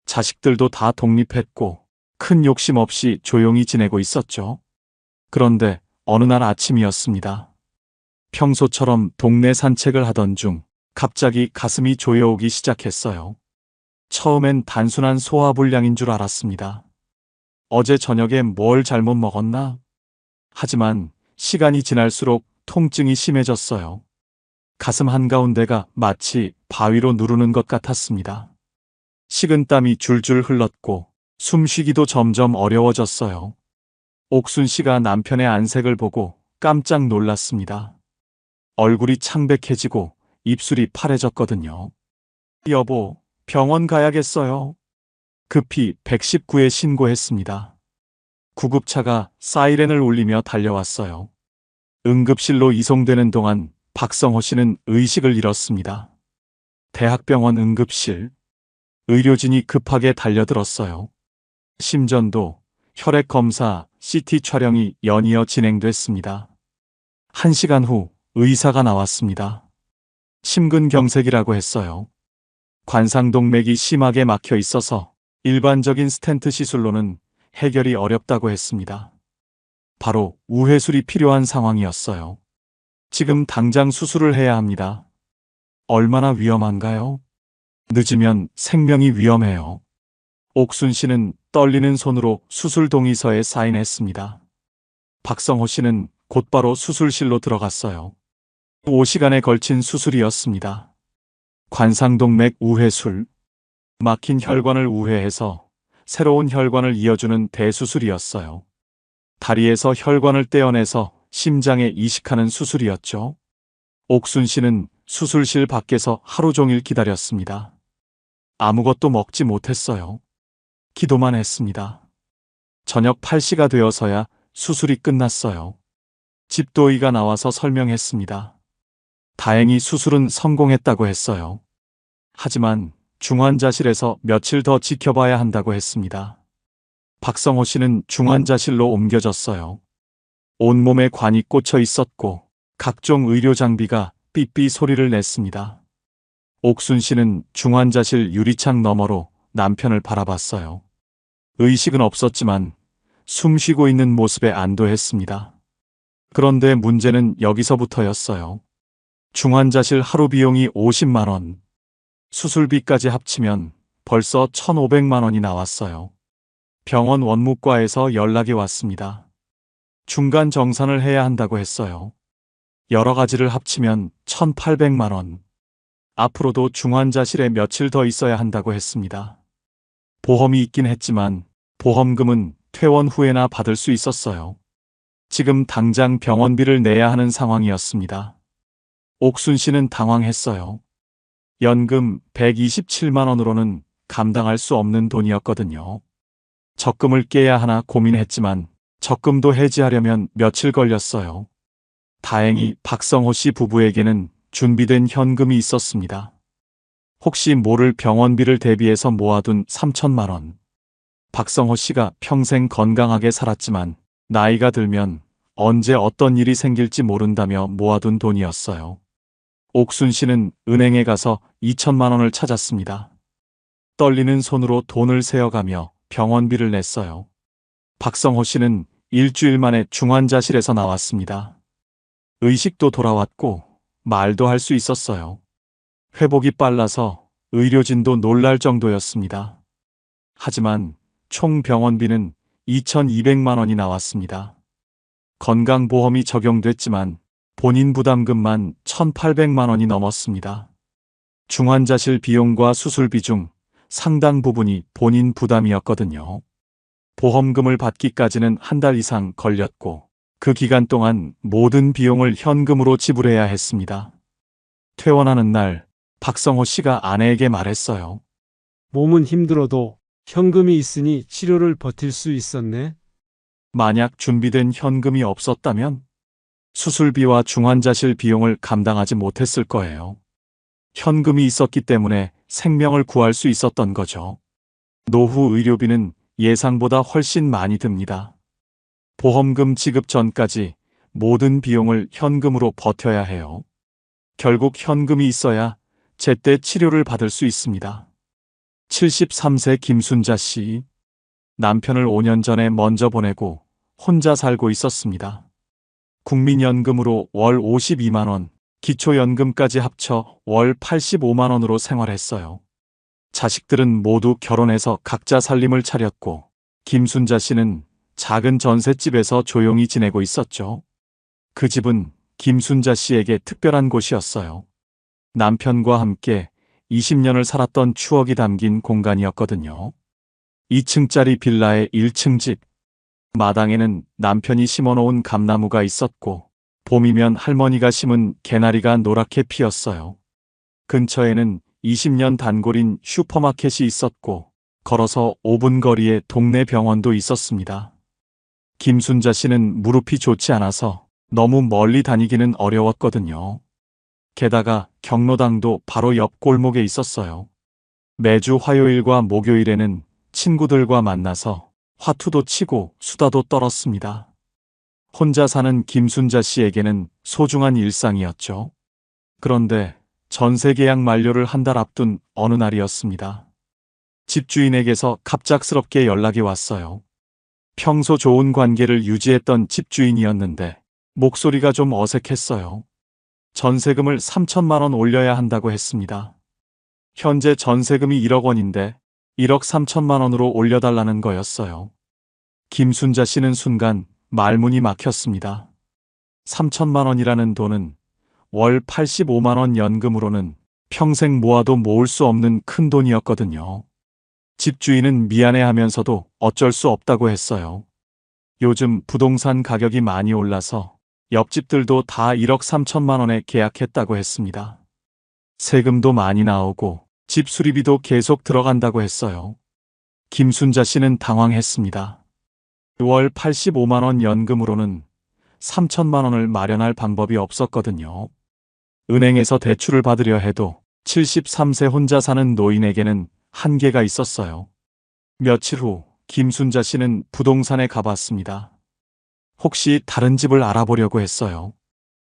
Speaker 3: 자식들도 다 독립했고 큰 욕심 없이 조용히 지내고 있었죠. 그런데 어느 날 아침이었습니다. 평소처럼 동네 산책을 하던 중 갑자기 가슴이 조여오기 시작했어요. 처음엔 단순한 소화불량인 줄 알았습니다. 어제 저녁에 뭘 잘못 먹었나? 하지만 시간이 지날수록 통증이 심해졌어요. 가슴 한가운데가 마치 바위로 누르는 것 같았습니다. 식은땀이 줄줄 흘렀고 숨쉬기도 점점 어려워졌어요. 옥순 씨가 남편의 안색을 보고 깜짝 놀랐습니다. 얼굴이 창백해지고 입술이 파래졌거든요. 여보, 병원 가야겠어요. 급히 119에 신고했습니다. 구급차가 사이렌을 울리며 달려왔어요. 응급실로 이송되는 동안 박성호 씨는 의식을 잃었습니다. 대학병원 응급실. 의료진이 급하게 달려들었어요. 심전도, 혈액 검사, CT 촬영이 연이어 진행됐습니다. 1시간 후 의사가 나왔습니다. 심근경색이라고 했어요. 관상동맥이 심하게 막혀 있어서 일반적인 스텐트 시술로는 해결이 어렵다고 했습니다. 바로 우회술이 필요한 상황이었어요. 지금 당장 수술을 해야 합니다. 얼마나 위험한가요? 늦으면 생명이 위험해요. 옥순 씨는 떨리는 손으로 수술 동의서에 사인했습니다. 박성호 씨는 곧바로 수술실로 들어갔어요. 5시간에 걸친 수술이었습니다. 관상동맥 우회술. 막힌 혈관을 우회해서 새로운 혈관을 이어주는 대수술이었어요. 다리에서 혈관을 떼어내서 심장에 이식하는 수술이었죠. 옥순 씨는 수술실 밖에서 하루 종일 기다렸습니다. 아무것도 먹지 못했어요. 기도만 했습니다. 저녁 8시가 되어서야 수술이 끝났어요. 집도의가 나와서 설명했습니다. 다행히 수술은 성공했다고 했어요. 하지만 중환자실에서 며칠 더 지켜봐야 한다고 했습니다. 박성호 씨는 중환자실로 옮겨졌어요. 온몸에 관이 꽂혀 있었고 각종 의료 장비가 삐삐 소리를 냈습니다. 옥순 씨는 중환자실 유리창 너머로 남편을 바라봤어요. 의식은 없었지만 숨 쉬고 있는 모습에 안도했습니다. 그런데 문제는 여기서부터였어요. 중환자실 하루 비용이 50만 원. 수술비까지 합치면 벌써 1,500만 원이 나왔어요. 병원 원무과에서 연락이 왔습니다. 중간 정산을 해야 한다고 했어요. 여러 가지를 합치면 1,800만 원. 앞으로도 중환자실에 며칠 더 있어야 한다고 했습니다. 보험이 있긴 했지만 보험금은 퇴원 후에나 받을 수 있었어요. 지금 당장 병원비를 내야 하는 상황이었습니다. 옥순 씨는 당황했어요. 연금 127만 원으로는 감당할 수 없는 돈이었거든요. 적금을 깨야 하나 고민했지만 적금도 해지하려면 며칠 걸렸어요. 다행히 박성호 씨 부부에게는 준비된 현금이 있었습니다. 혹시 모를 병원비를 대비해서 모아둔 3천만 원. 박성호 씨가 평생 건강하게 살았지만 나이가 들면 언제 어떤 일이 생길지 모른다며 모아둔 돈이었어요. 옥순 씨는 은행에 가서 2천만 원을 찾았습니다. 떨리는 손으로 돈을 세어가며 병원비를 냈어요. 박성호 씨는 일주일 만에 중환자실에서 나왔습니다. 의식도 돌아왔고 말도 할 수 있었어요. 회복이 빨라서 의료진도 놀랄 정도였습니다. 하지만 총 병원비는 2,200만 원이 나왔습니다. 건강보험이 적용됐지만 본인 부담금만 1,800만 원이 넘었습니다. 중환자실 비용과 수술비 중 상당 부분이 본인 부담이었거든요. 보험금을 받기까지는 한 달 이상 걸렸고 그 기간 동안 모든 비용을 현금으로 지불해야 했습니다. 퇴원하는 날 박성호 씨가 아내에게 말했어요.
Speaker 12: 몸은 힘들어도 현금이 있으니 치료를 버틸 수 있었네.
Speaker 3: 만약 준비된 현금이 없었다면 수술비와 중환자실 비용을 감당하지 못했을 거예요. 현금이 있었기 때문에 생명을 구할 수 있었던 거죠. 노후 의료비는 예상보다 훨씬 많이 듭니다. 보험금 지급 전까지 모든 비용을 현금으로 버텨야 해요. 결국 현금이 있어야 제때 치료를 받을 수 있습니다. 73세 김순자 씨. 남편을 5년 전에 먼저 보내고 혼자 살고 있었습니다. 국민연금으로 월 52만 원, 기초연금까지 합쳐 월 85만 원으로 생활했어요. 자식들은 모두 결혼해서 각자 살림을 차렸고 김순자 씨는 작은 전셋집에서 조용히 지내고 있었죠. 그 집은 김순자 씨에게 특별한 곳이었어요. 남편과 함께 20년을 살았던 추억이 담긴 공간이었거든요. 2층짜리 빌라의 1층 집. 마당에는 남편이 심어놓은 감나무가 있었고 봄이면 할머니가 심은 개나리가 노랗게 피었어요. 근처에는 20년 단골인 슈퍼마켓이 있었고 걸어서 5분 거리에 동네 병원도 있었습니다. 김순자 씨는 무릎이 좋지 않아서 너무 멀리 다니기는 어려웠거든요. 게다가 경로당도 바로 옆 골목에 있었어요. 매주 화요일과 목요일에는 친구들과 만나서 화투도 치고 수다도 떨었습니다. 혼자 사는 김순자 씨에게는 소중한 일상이었죠. 그런데 전세 계약 만료를 한 달 앞둔 어느 날이었습니다. 집주인에게서 갑작스럽게 연락이 왔어요. 평소 좋은 관계를 유지했던 집주인이었는데 목소리가 좀 어색했어요. 전세금을 3천만 원 올려야 한다고 했습니다. 현재 전세금이 1억 원인데 1억 3천만 원으로 올려달라는 거였어요. 김순자 씨는 순간 말문이 막혔습니다. 3천만 원이라는 돈은 월 85만 원 연금으로는 평생 모아도 모을 수 없는 큰 돈이었거든요. 집주인은 미안해하면서도 어쩔 수 없다고 했어요. 요즘 부동산 가격이 많이 올라서 옆집들도 다 1억 3천만 원에 계약했다고 했습니다. 세금도 많이 나오고 집 수리비도 계속 들어간다고 했어요. 김순자 씨는 당황했습니다. 월 85만 원 연금으로는 3천만 원을 마련할 방법이 없었거든요. 은행에서 대출을 받으려 해도 73세 혼자 사는 노인에게는 한계가 있었어요. 며칠 후 김순자 씨는 부동산에 가봤습니다. 혹시 다른 집을 알아보려고 했어요.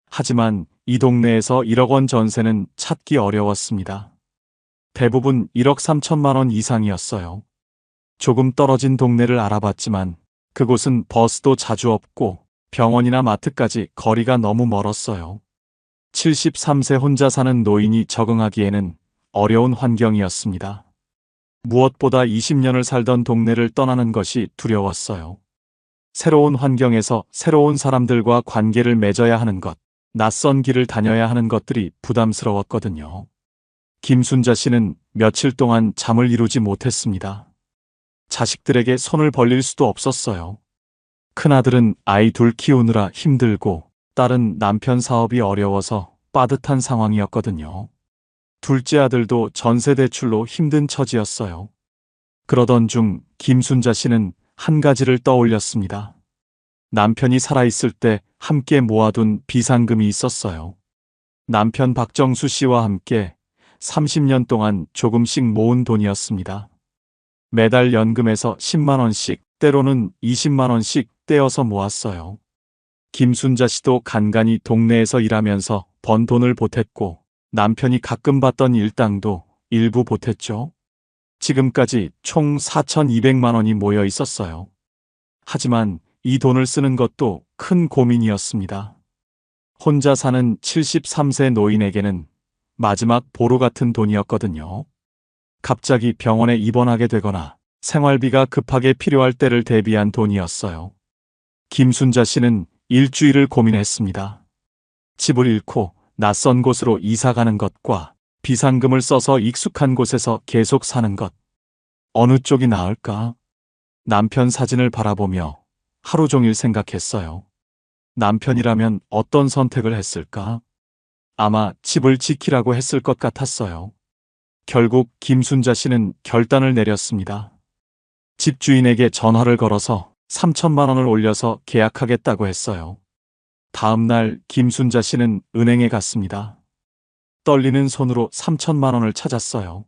Speaker 3: 하지만 이 동네에서 1억 원 전세는 찾기 어려웠습니다. 대부분 1억 3천만 원 이상이었어요. 조금 떨어진 동네를 알아봤지만 그곳은 버스도 자주 없고 병원이나 마트까지 거리가 너무 멀었어요. 73세 혼자 사는 노인이 적응하기에는 어려운 환경이었습니다. 무엇보다 20년을 살던 동네를 떠나는 것이 두려웠어요. 새로운 환경에서 새로운 사람들과 관계를 맺어야 하는 것, 낯선 길을 다녀야 하는 것들이 부담스러웠거든요. 김순자 씨는 며칠 동안 잠을 이루지 못했습니다. 자식들에게 손을 벌릴 수도 없었어요. 큰아들은 아이 둘 키우느라 힘들고 딸은 남편 사업이 어려워서 빠듯한 상황이었거든요. 둘째 아들도 전세 대출로 힘든 처지였어요. 그러던 중 김순자 씨는 한 가지를 떠올렸습니다. 남편이 살아있을 때 함께 모아둔 비상금이 있었어요. 남편 박정수 씨와 함께 30년 동안 조금씩 모은 돈이었습니다. 매달 연금에서 10만 원씩, 때로는 20만 원씩 떼어서 모았어요. 김순자 씨도 간간히 동네에서 일하면서 번 돈을 보탰고 남편이 가끔 받던 일당도 일부 보탰죠. 지금까지 총 4,200만 원이 모여 있었어요. 하지만 이 돈을 쓰는 것도 큰 고민이었습니다. 혼자 사는 73세 노인에게는 마지막 보루 같은 돈이었거든요. 갑자기 병원에 입원하게 되거나 생활비가 급하게 필요할 때를 대비한 돈이었어요. 김순자 씨는 일주일을 고민했습니다. 집을 잃고 낯선 곳으로 이사 가는 것과 비상금을 써서 익숙한 곳에서 계속 사는 것. 어느 쪽이 나을까? 남편 사진을 바라보며 하루 종일 생각했어요. 남편이라면 어떤 선택을 했을까? 아마 집을 지키라고 했을 것 같았어요. 결국 김순자 씨는 결단을 내렸습니다. 집주인에게 전화를 걸어서 3천만 원을 올려서 계약하겠다고 했어요. 다음 날 김순자 씨는 은행에 갔습니다. 떨리는 손으로 3천만 원을 찾았어요.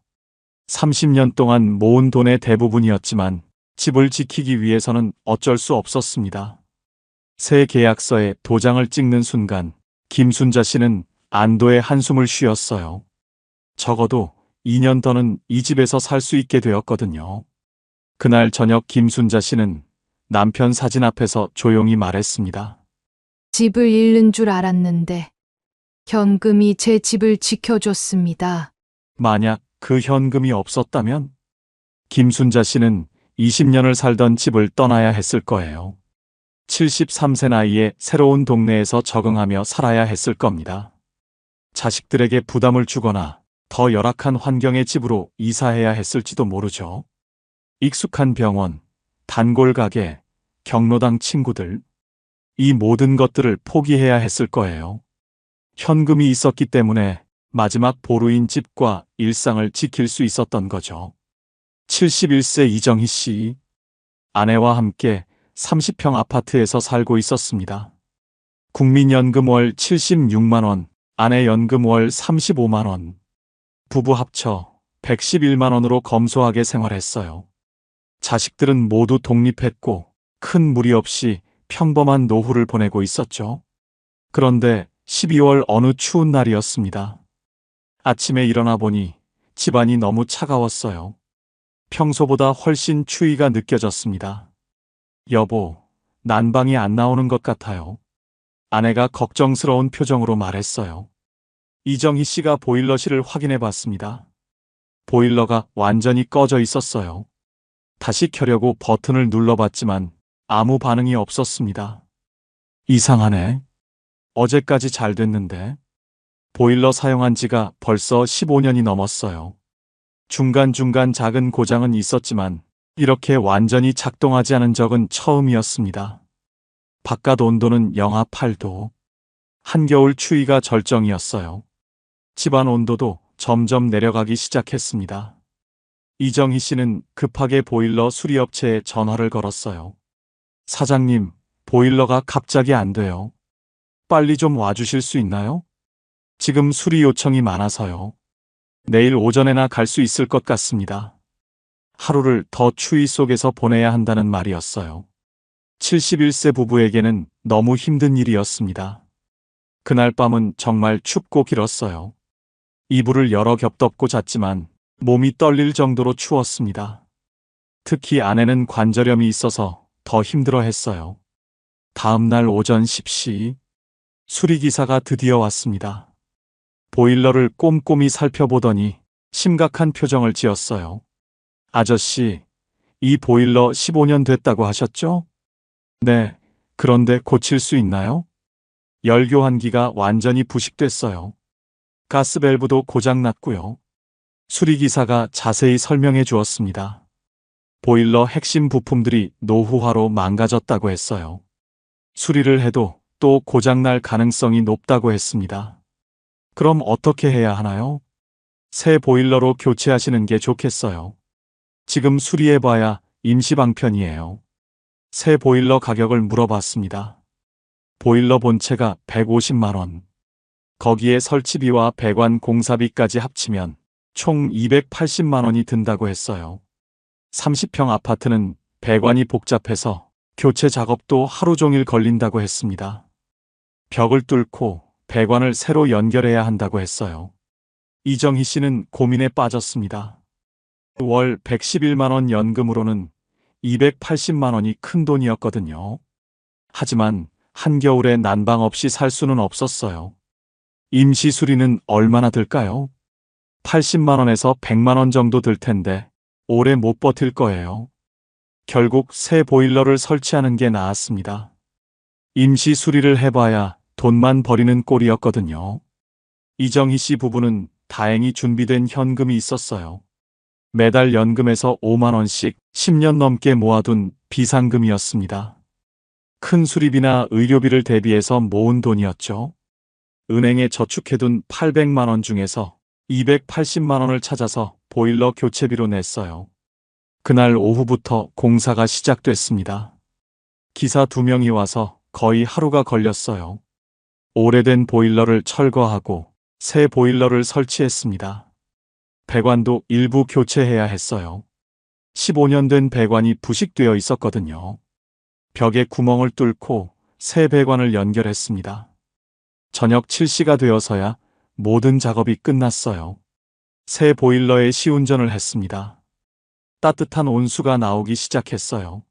Speaker 3: 30년 동안 모은 돈의 대부분이었지만 집을 지키기 위해서는 어쩔 수 없었습니다. 새 계약서에 도장을 찍는 순간 김순자 씨는 안도의 한숨을 쉬었어요. 적어도 2년 더는 이 집에서 살 수 있게 되었거든요. 그날 저녁 김순자 씨는 남편 사진 앞에서 조용히 말했습니다.
Speaker 2: 집을 잃는 줄 알았는데 현금이 제 집을 지켜줬습니다.
Speaker 3: 만약 그 현금이 없었다면 김순자 씨는 20년을 살던 집을 떠나야 했을 거예요. 73세 나이에 새로운 동네에서 적응하며 살아야 했을 겁니다. 자식들에게 부담을 주거나 더 열악한 환경의 집으로 이사해야 했을지도 모르죠. 익숙한 병원, 단골 가게, 경로당 친구들, 이 모든 것들을 포기해야 했을 거예요. 현금이 있었기 때문에 마지막 보루인 집과 일상을 지킬 수 있었던 거죠. 71세 이정희 씨, 아내와 함께 30평 아파트에서 살고 있었습니다. 국민연금 월 76만 원, 아내 연금 월 35만 원, 부부 합쳐 111만 원으로 검소하게 생활했어요. 자식들은 모두 독립했고 큰 무리 없이 평범한 노후를 보내고 있었죠. 그런데 12월 어느 추운 날이었습니다. 아침에 일어나 보니 집안이 너무 차가웠어요. 평소보다 훨씬 추위가 느껴졌습니다. 여보, 난방이 안 나오는 것 같아요. 아내가 걱정스러운 표정으로 말했어요. 이정희 씨가 보일러실을 확인해 봤습니다. 보일러가 완전히 꺼져 있었어요. 다시 켜려고 버튼을 눌러봤지만 아무 반응이 없었습니다. 이상하네. 어제까지 잘 됐는데. 보일러 사용한 지가 벌써 15년이 넘었어요. 중간중간 작은 고장은 있었지만 이렇게 완전히 작동하지 않은 적은 처음이었습니다. 바깥 온도는 영하 8도. 한겨울 추위가 절정이었어요. 집안 온도도 점점 내려가기 시작했습니다. 이정희 씨는 급하게 보일러 수리업체에 전화를 걸었어요. 사장님, 보일러가 갑자기 안 돼요. 빨리 좀 와주실 수 있나요? 지금 수리 요청이 많아서요. 내일 오전에나 갈 수 있을 것 같습니다. 하루를 더 추위 속에서 보내야 한다는 말이었어요. 71세 부부에게는 너무 힘든 일이었습니다. 그날 밤은 정말 춥고 길었어요. 이불을 여러 겹 덮고 잤지만 몸이 떨릴 정도로 추웠습니다. 특히 아내는 관절염이 있어서 더 힘들어했어요. 다음 날 오전 10시 수리기사가 드디어 왔습니다. 보일러를 꼼꼼히 살펴보더니 심각한 표정을 지었어요. 아저씨, 이 보일러 15년 됐다고 하셨죠? 네, 그런데 고칠 수 있나요? 열교환기가 완전히 부식됐어요. 가스밸브도 고장났고요. 수리기사가 자세히 설명해 주었습니다. 보일러 핵심 부품들이 노후화로 망가졌다고 했어요. 수리를 해도 또 고장날 가능성이 높다고 했습니다. 그럼 어떻게 해야 하나요? 새 보일러로 교체하시는 게 좋겠어요. 지금 수리해봐야 임시방편이에요. 새 보일러 가격을 물어봤습니다. 보일러 본체가 150만 원. 거기에 설치비와 배관 공사비까지 합치면 총 280만 원이 든다고 했어요. 30평 아파트는 배관이 복잡해서 교체 작업도 하루 종일 걸린다고 했습니다. 벽을 뚫고 배관을 새로 연결해야 한다고 했어요. 이정희 씨는 고민에 빠졌습니다. 월 111만 원 연금으로는 280만 원이 큰 돈이었거든요. 하지만 한겨울에 난방 없이 살 수는 없었어요. 임시 수리는 얼마나 들까요? 80만 원에서 100만 원 정도 들 텐데 오래 못 버틸 거예요. 결국 새 보일러를 설치하는 게 나았습니다. 임시 수리를 해봐야 돈만 버리는 꼴이었거든요. 이정희 씨 부부는 다행히 준비된 현금이 있었어요. 매달 연금에서 5만 원씩 10년 넘게 모아둔 비상금이었습니다. 큰 수리비나 의료비를 대비해서 모은 돈이었죠. 은행에 저축해둔 800만 원 중에서 280만 원을 찾아서 보일러 교체비로 냈어요. 그날 오후부터 공사가 시작됐습니다. 기사 2명이 와서 거의 하루가 걸렸어요. 오래된 보일러를 철거하고 새 보일러를 설치했습니다. 배관도 일부 교체해야 했어요. 15년 된 배관이 부식되어 있었거든요. 벽에 구멍을 뚫고 새 배관을 연결했습니다. 저녁 7시가 되어서야 모든 작업이 끝났어요. 새 보일러에 시운전을 했습니다. 따뜻한 온수가 나오기 시작했어요.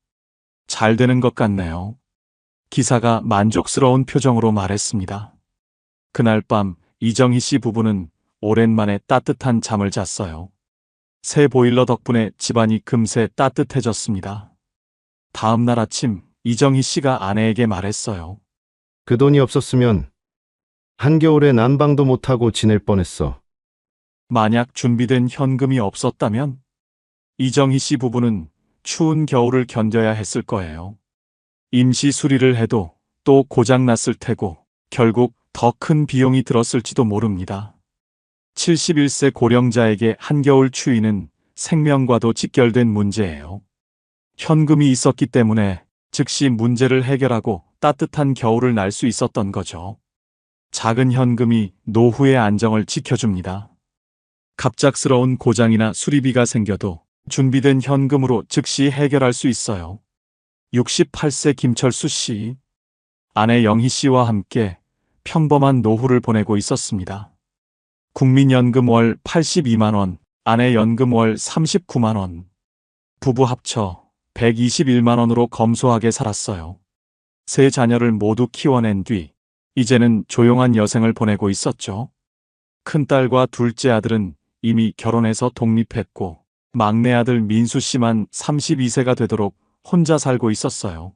Speaker 3: 잘 되는 것 같네요. 기사가 만족스러운 표정으로 말했습니다. 그날 밤 이정희 씨 부부는 오랜만에 따뜻한 잠을 잤어요. 새 보일러 덕분에 집안이 금세 따뜻해졌습니다. 다음 날 아침 이정희 씨가 아내에게 말했어요.
Speaker 11: 그 돈이 없었으면 한겨울에 난방도 못하고 지낼 뻔했어.
Speaker 3: 만약 준비된 현금이 없었다면 이정희 씨 부부는 추운 겨울을 견뎌야 했을 거예요. 임시 수리를 해도 또 고장났을 테고 결국 더 큰 비용이 들었을지도 모릅니다. 71세 고령자에게 한겨울 추위는 생명과도 직결된 문제예요. 현금이 있었기 때문에 즉시 문제를 해결하고 따뜻한 겨울을 날 수 있었던 거죠. 작은 현금이 노후의 안정을 지켜줍니다. 갑작스러운 고장이나 수리비가 생겨도 준비된 현금으로 즉시 해결할 수 있어요. 68세 김철수 씨, 아내 영희 씨와 함께 평범한 노후를 보내고 있었습니다. 국민연금 월 82만 원, 아내 연금 월 39만 원. 부부 합쳐 121만 원으로 검소하게 살았어요. 세 자녀를 모두 키워낸 뒤 이제는 조용한 여생을 보내고 있었죠. 큰딸과 둘째 아들은 이미 결혼해서 독립했고 막내 아들 민수 씨만 32세가 되도록 혼자 살고 있었어요.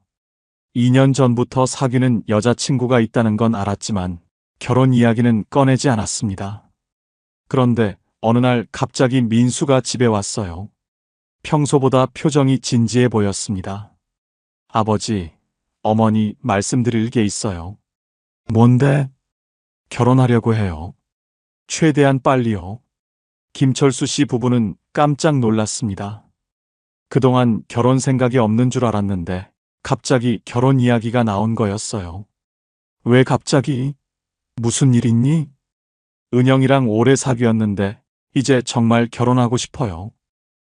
Speaker 3: 2년 전부터 사귀는 여자친구가 있다는 건 알았지만 결혼 이야기는 꺼내지 않았습니다. 그런데 어느 날 갑자기 민수가 집에 왔어요. 평소보다 표정이 진지해 보였습니다. 아버지, 어머니 말씀드릴 게 있어요. 뭔데? 결혼하려고 해요. 최대한 빨리요. 김철수 씨 부부는 깜짝 놀랐습니다. 그동안 결혼 생각이 없는 줄 알았는데 갑자기 결혼 이야기가 나온 거였어요. 왜 갑자기? 무슨 일 있니? 은영이랑 오래 사귀었는데 이제 정말 결혼하고 싶어요.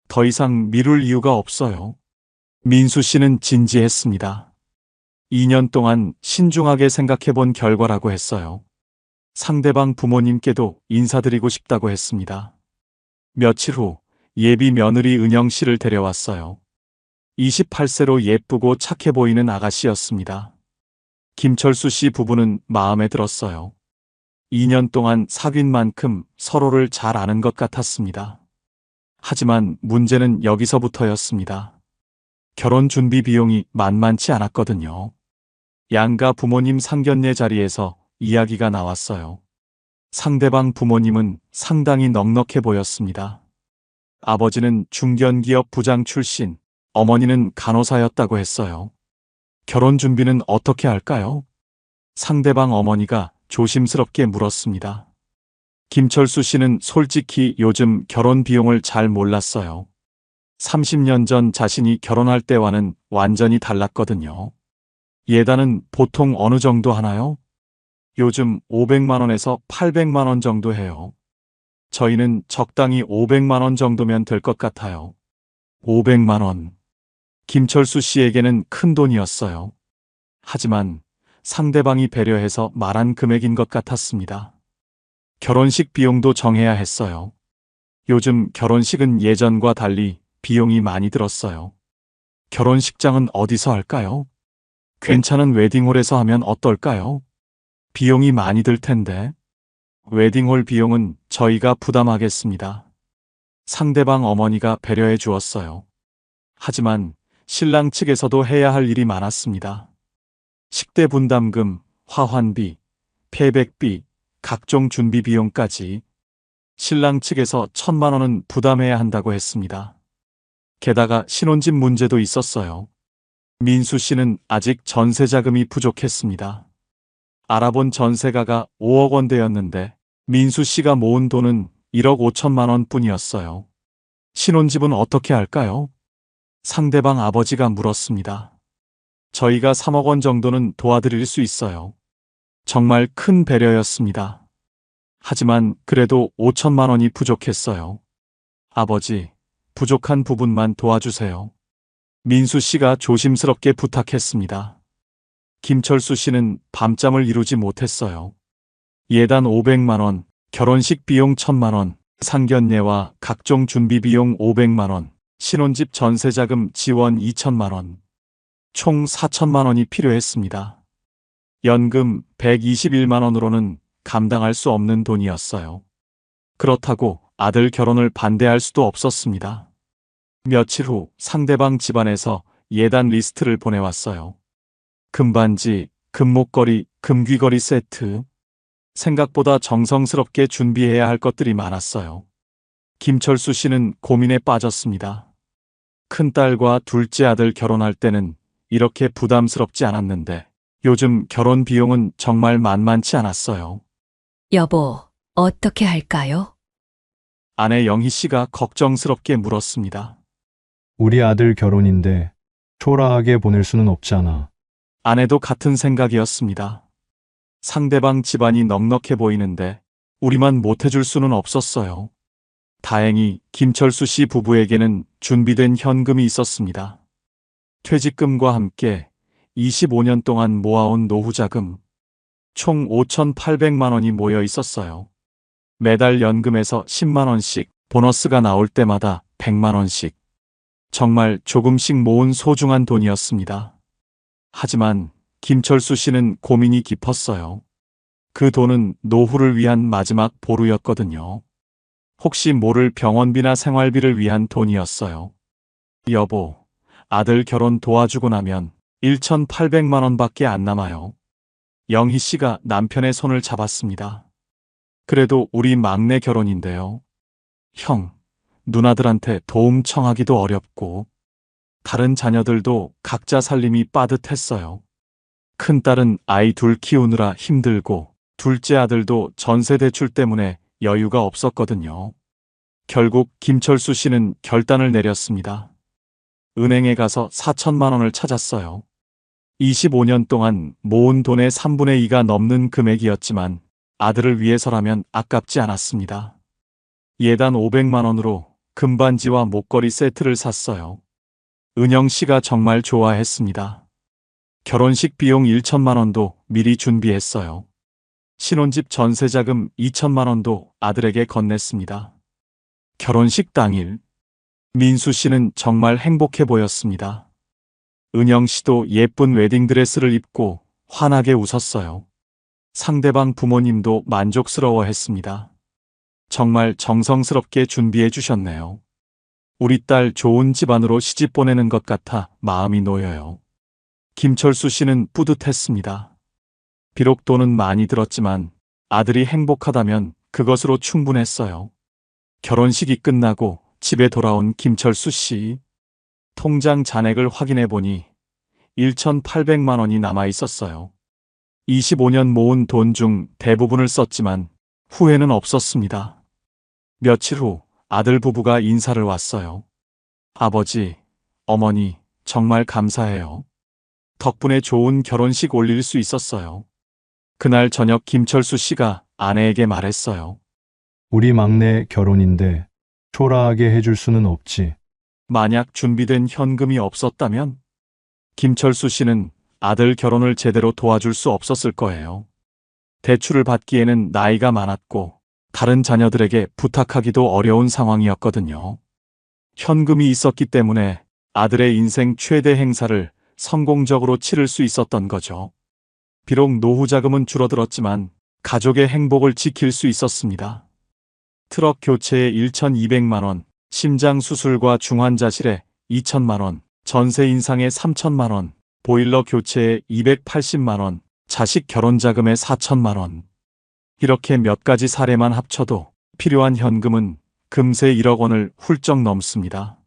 Speaker 3: 더 이상 미룰 이유가 없어요. 민수 씨는 진지했습니다. 2년 동안 신중하게 생각해 본 결과라고 했어요. 상대방 부모님께도 인사드리고 싶다고 했습니다. 며칠 후 예비 며느리 은영 씨를 데려왔어요. 28세로 예쁘고 착해 보이는 아가씨였습니다. 김철수 씨 부부는 마음에 들었어요. 2년 동안 사귄 만큼 서로를 잘 아는 것 같았습니다. 하지만 문제는 여기서부터였습니다. 결혼 준비 비용이 만만치 않았거든요. 양가 부모님 상견례 자리에서 이야기가 나왔어요. 상대방 부모님은 상당히 넉넉해 보였습니다. 아버지는 중견기업 부장 출신, 어머니는 간호사였다고 했어요. 결혼 준비는 어떻게 할까요? 상대방 어머니가 조심스럽게 물었습니다. 김철수 씨는 솔직히 요즘 결혼 비용을 잘 몰랐어요. 30년 전 자신이 결혼할 때와는 완전히 달랐거든요. 예단은 보통 어느 정도 하나요? 요즘 500만 원에서 800만 원 정도 해요. 저희는 적당히 500만 원 정도면 될 것 같아요. 500만 원. 김철수 씨에게는 큰 돈이었어요. 하지만 상대방이 배려해서 말한 금액인 것 같았습니다. 결혼식 비용도 정해야 했어요. 요즘 결혼식은 예전과 달리 비용이 많이 들었어요. 결혼식장은 어디서 할까요? 괜찮은 웨딩홀에서 하면 어떨까요? 비용이 많이 들 텐데. 웨딩홀 비용은 저희가 부담하겠습니다. 상대방 어머니가 배려해 주었어요. 하지만 신랑 측에서도 해야 할 일이 많았습니다. 식대 분담금, 화환비, 패백비, 각종 준비 비용까지 신랑 측에서 1,000만 원은 부담해야 한다고 했습니다. 게다가 신혼집 문제도 있었어요. 민수 씨는 아직 전세 자금이 부족했습니다. 알아본 전세가가 5억 원대였는데 민수 씨가 모은 돈은 1억 5천만 원 뿐이었어요. 신혼집은 어떻게 할까요? 상대방 아버지가 물었습니다. 저희가 3억 원 정도는 도와드릴 수 있어요. 정말 큰 배려였습니다. 하지만 그래도 5천만 원이 부족했어요. 아버지, 부족한 부분만 도와주세요. 민수 씨가 조심스럽게 부탁했습니다. 김철수 씨는 밤잠을 이루지 못했어요. 예단 500만 원, 결혼식 비용 1,000만 원, 상견례와 각종 준비 비용 500만 원, 신혼집 전세자금 지원 2천만 원, 총 4천만 원이 필요했습니다. 연금 121만 원으로는 감당할 수 없는 돈이었어요. 그렇다고 아들 결혼을 반대할 수도 없었습니다. 며칠 후 상대방 집안에서 예단 리스트를 보내왔어요. 금반지, 금목걸이, 금귀걸이 세트. 생각보다 정성스럽게 준비해야 할 것들이 많았어요. 김철수 씨는 고민에 빠졌습니다. 큰딸과 둘째 아들 결혼할 때는 이렇게 부담스럽지 않았는데 요즘 결혼 비용은 정말 만만치 않았어요.
Speaker 10: 여보, 어떻게 할까요?
Speaker 3: 아내 영희 씨가 걱정스럽게 물었습니다.
Speaker 11: 우리 아들 결혼인데 초라하게 보낼 수는 없잖아.
Speaker 3: 아내도 같은 생각이었습니다. 상대방 집안이 넉넉해 보이는데 우리만 못해줄 수는 없었어요. 다행히 김철수 씨 부부에게는 준비된 현금이 있었습니다. 퇴직금과 함께 25년 동안 모아온 노후자금, 총 5,800만 원이 모여 있었어요. 매달 연금에서 10만 원씩, 보너스가 나올 때마다 100만 원씩. 정말 조금씩 모은 소중한 돈이었습니다. 하지만 김철수 씨는 고민이 깊었어요. 그 돈은 노후를 위한 마지막 보루였거든요. 혹시 모를 병원비나 생활비를 위한 돈이었어요. 여보, 아들 결혼 도와주고 나면 1,800만 원밖에 안 남아요. 영희 씨가 남편의 손을 잡았습니다. 그래도 우리 막내 결혼인데요. 형, 누나들한테 도움 청하기도 어렵고, 다른 자녀들도 각자 살림이 빠듯했어요. 큰딸은 아이 둘 키우느라 힘들고, 둘째 아들도 전세 대출 때문에 여유가 없었거든요. 결국 김철수 씨는 결단을 내렸습니다. 은행에 가서 4천만 원을 찾았어요. 25년 동안 모은 돈의 3분의 2가 넘는 금액이었지만 아들을 위해서라면 아깝지 않았습니다. 예단 500만 원으로 금반지와 목걸이 세트를 샀어요. 은영 씨가 정말 좋아했습니다. 결혼식 비용 1천만 원도 미리 준비했어요. 신혼집 전세자금 2천만 원도 아들에게 건넸습니다. 결혼식 당일, 민수 씨는 정말 행복해 보였습니다. 은영 씨도 예쁜 웨딩드레스를 입고 환하게 웃었어요. 상대방 부모님도 만족스러워 했습니다. 정말 정성스럽게 준비해 주셨네요. 우리 딸 좋은 집안으로 시집 보내는 것 같아 마음이 놓여요. 김철수 씨는 뿌듯했습니다. 비록 돈은 많이 들었지만 아들이 행복하다면 그것으로 충분했어요. 결혼식이 끝나고 집에 돌아온 김철수 씨. 통장 잔액을 확인해 보니 1,800만 원이 남아 있었어요. 25년 모은 돈 중 대부분을 썼지만 후회는 없었습니다. 며칠 후 아들 부부가 인사를 왔어요. 아버지, 어머니, 정말 감사해요. 덕분에 좋은 결혼식 올릴 수 있었어요. 그날 저녁 김철수 씨가 아내에게 말했어요.
Speaker 11: 우리 막내 결혼인데 초라하게 해줄 수는 없지.
Speaker 3: 만약 준비된 현금이 없었다면 김철수 씨는 아들 결혼을 제대로 도와줄 수 없었을 거예요. 대출을 받기에는 나이가 많았고 다른 자녀들에게 부탁하기도 어려운 상황이었거든요. 현금이 있었기 때문에 아들의 인생 최대 행사를 성공적으로 치를 수 있었던 거죠. 비록 노후 자금은 줄어들었지만 가족의 행복을 지킬 수 있었습니다. 트럭 교체에 1,200만 원, 심장 수술과 중환자실에 2천만 원, 전세 인상에 3천만 원, 보일러 교체에 280만 원, 자식 결혼 자금에 4천만 원. 이렇게 몇 가지 사례만 합쳐도 필요한 현금은 금세 1억 원을 훌쩍 넘습니다.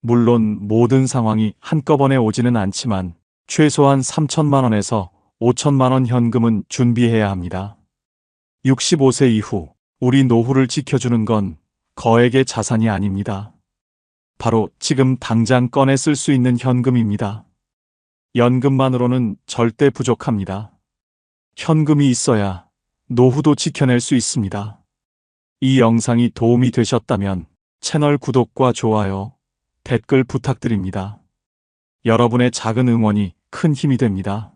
Speaker 3: 물론 모든 상황이 한꺼번에 오지는 않지만 최소한 3천만 원에서 5천만 원 현금은 준비해야 합니다. 65세 이후 우리 노후를 지켜주는 건 거액의 자산이 아닙니다. 바로 지금 당장 꺼내 쓸 수 있는 현금입니다. 연금만으로는 절대 부족합니다. 현금이 있어야 노후도 지켜낼 수 있습니다. 이 영상이 도움이 되셨다면 채널 구독과 좋아요, 댓글 부탁드립니다. 여러분의 작은 응원이 큰 힘이 됩니다.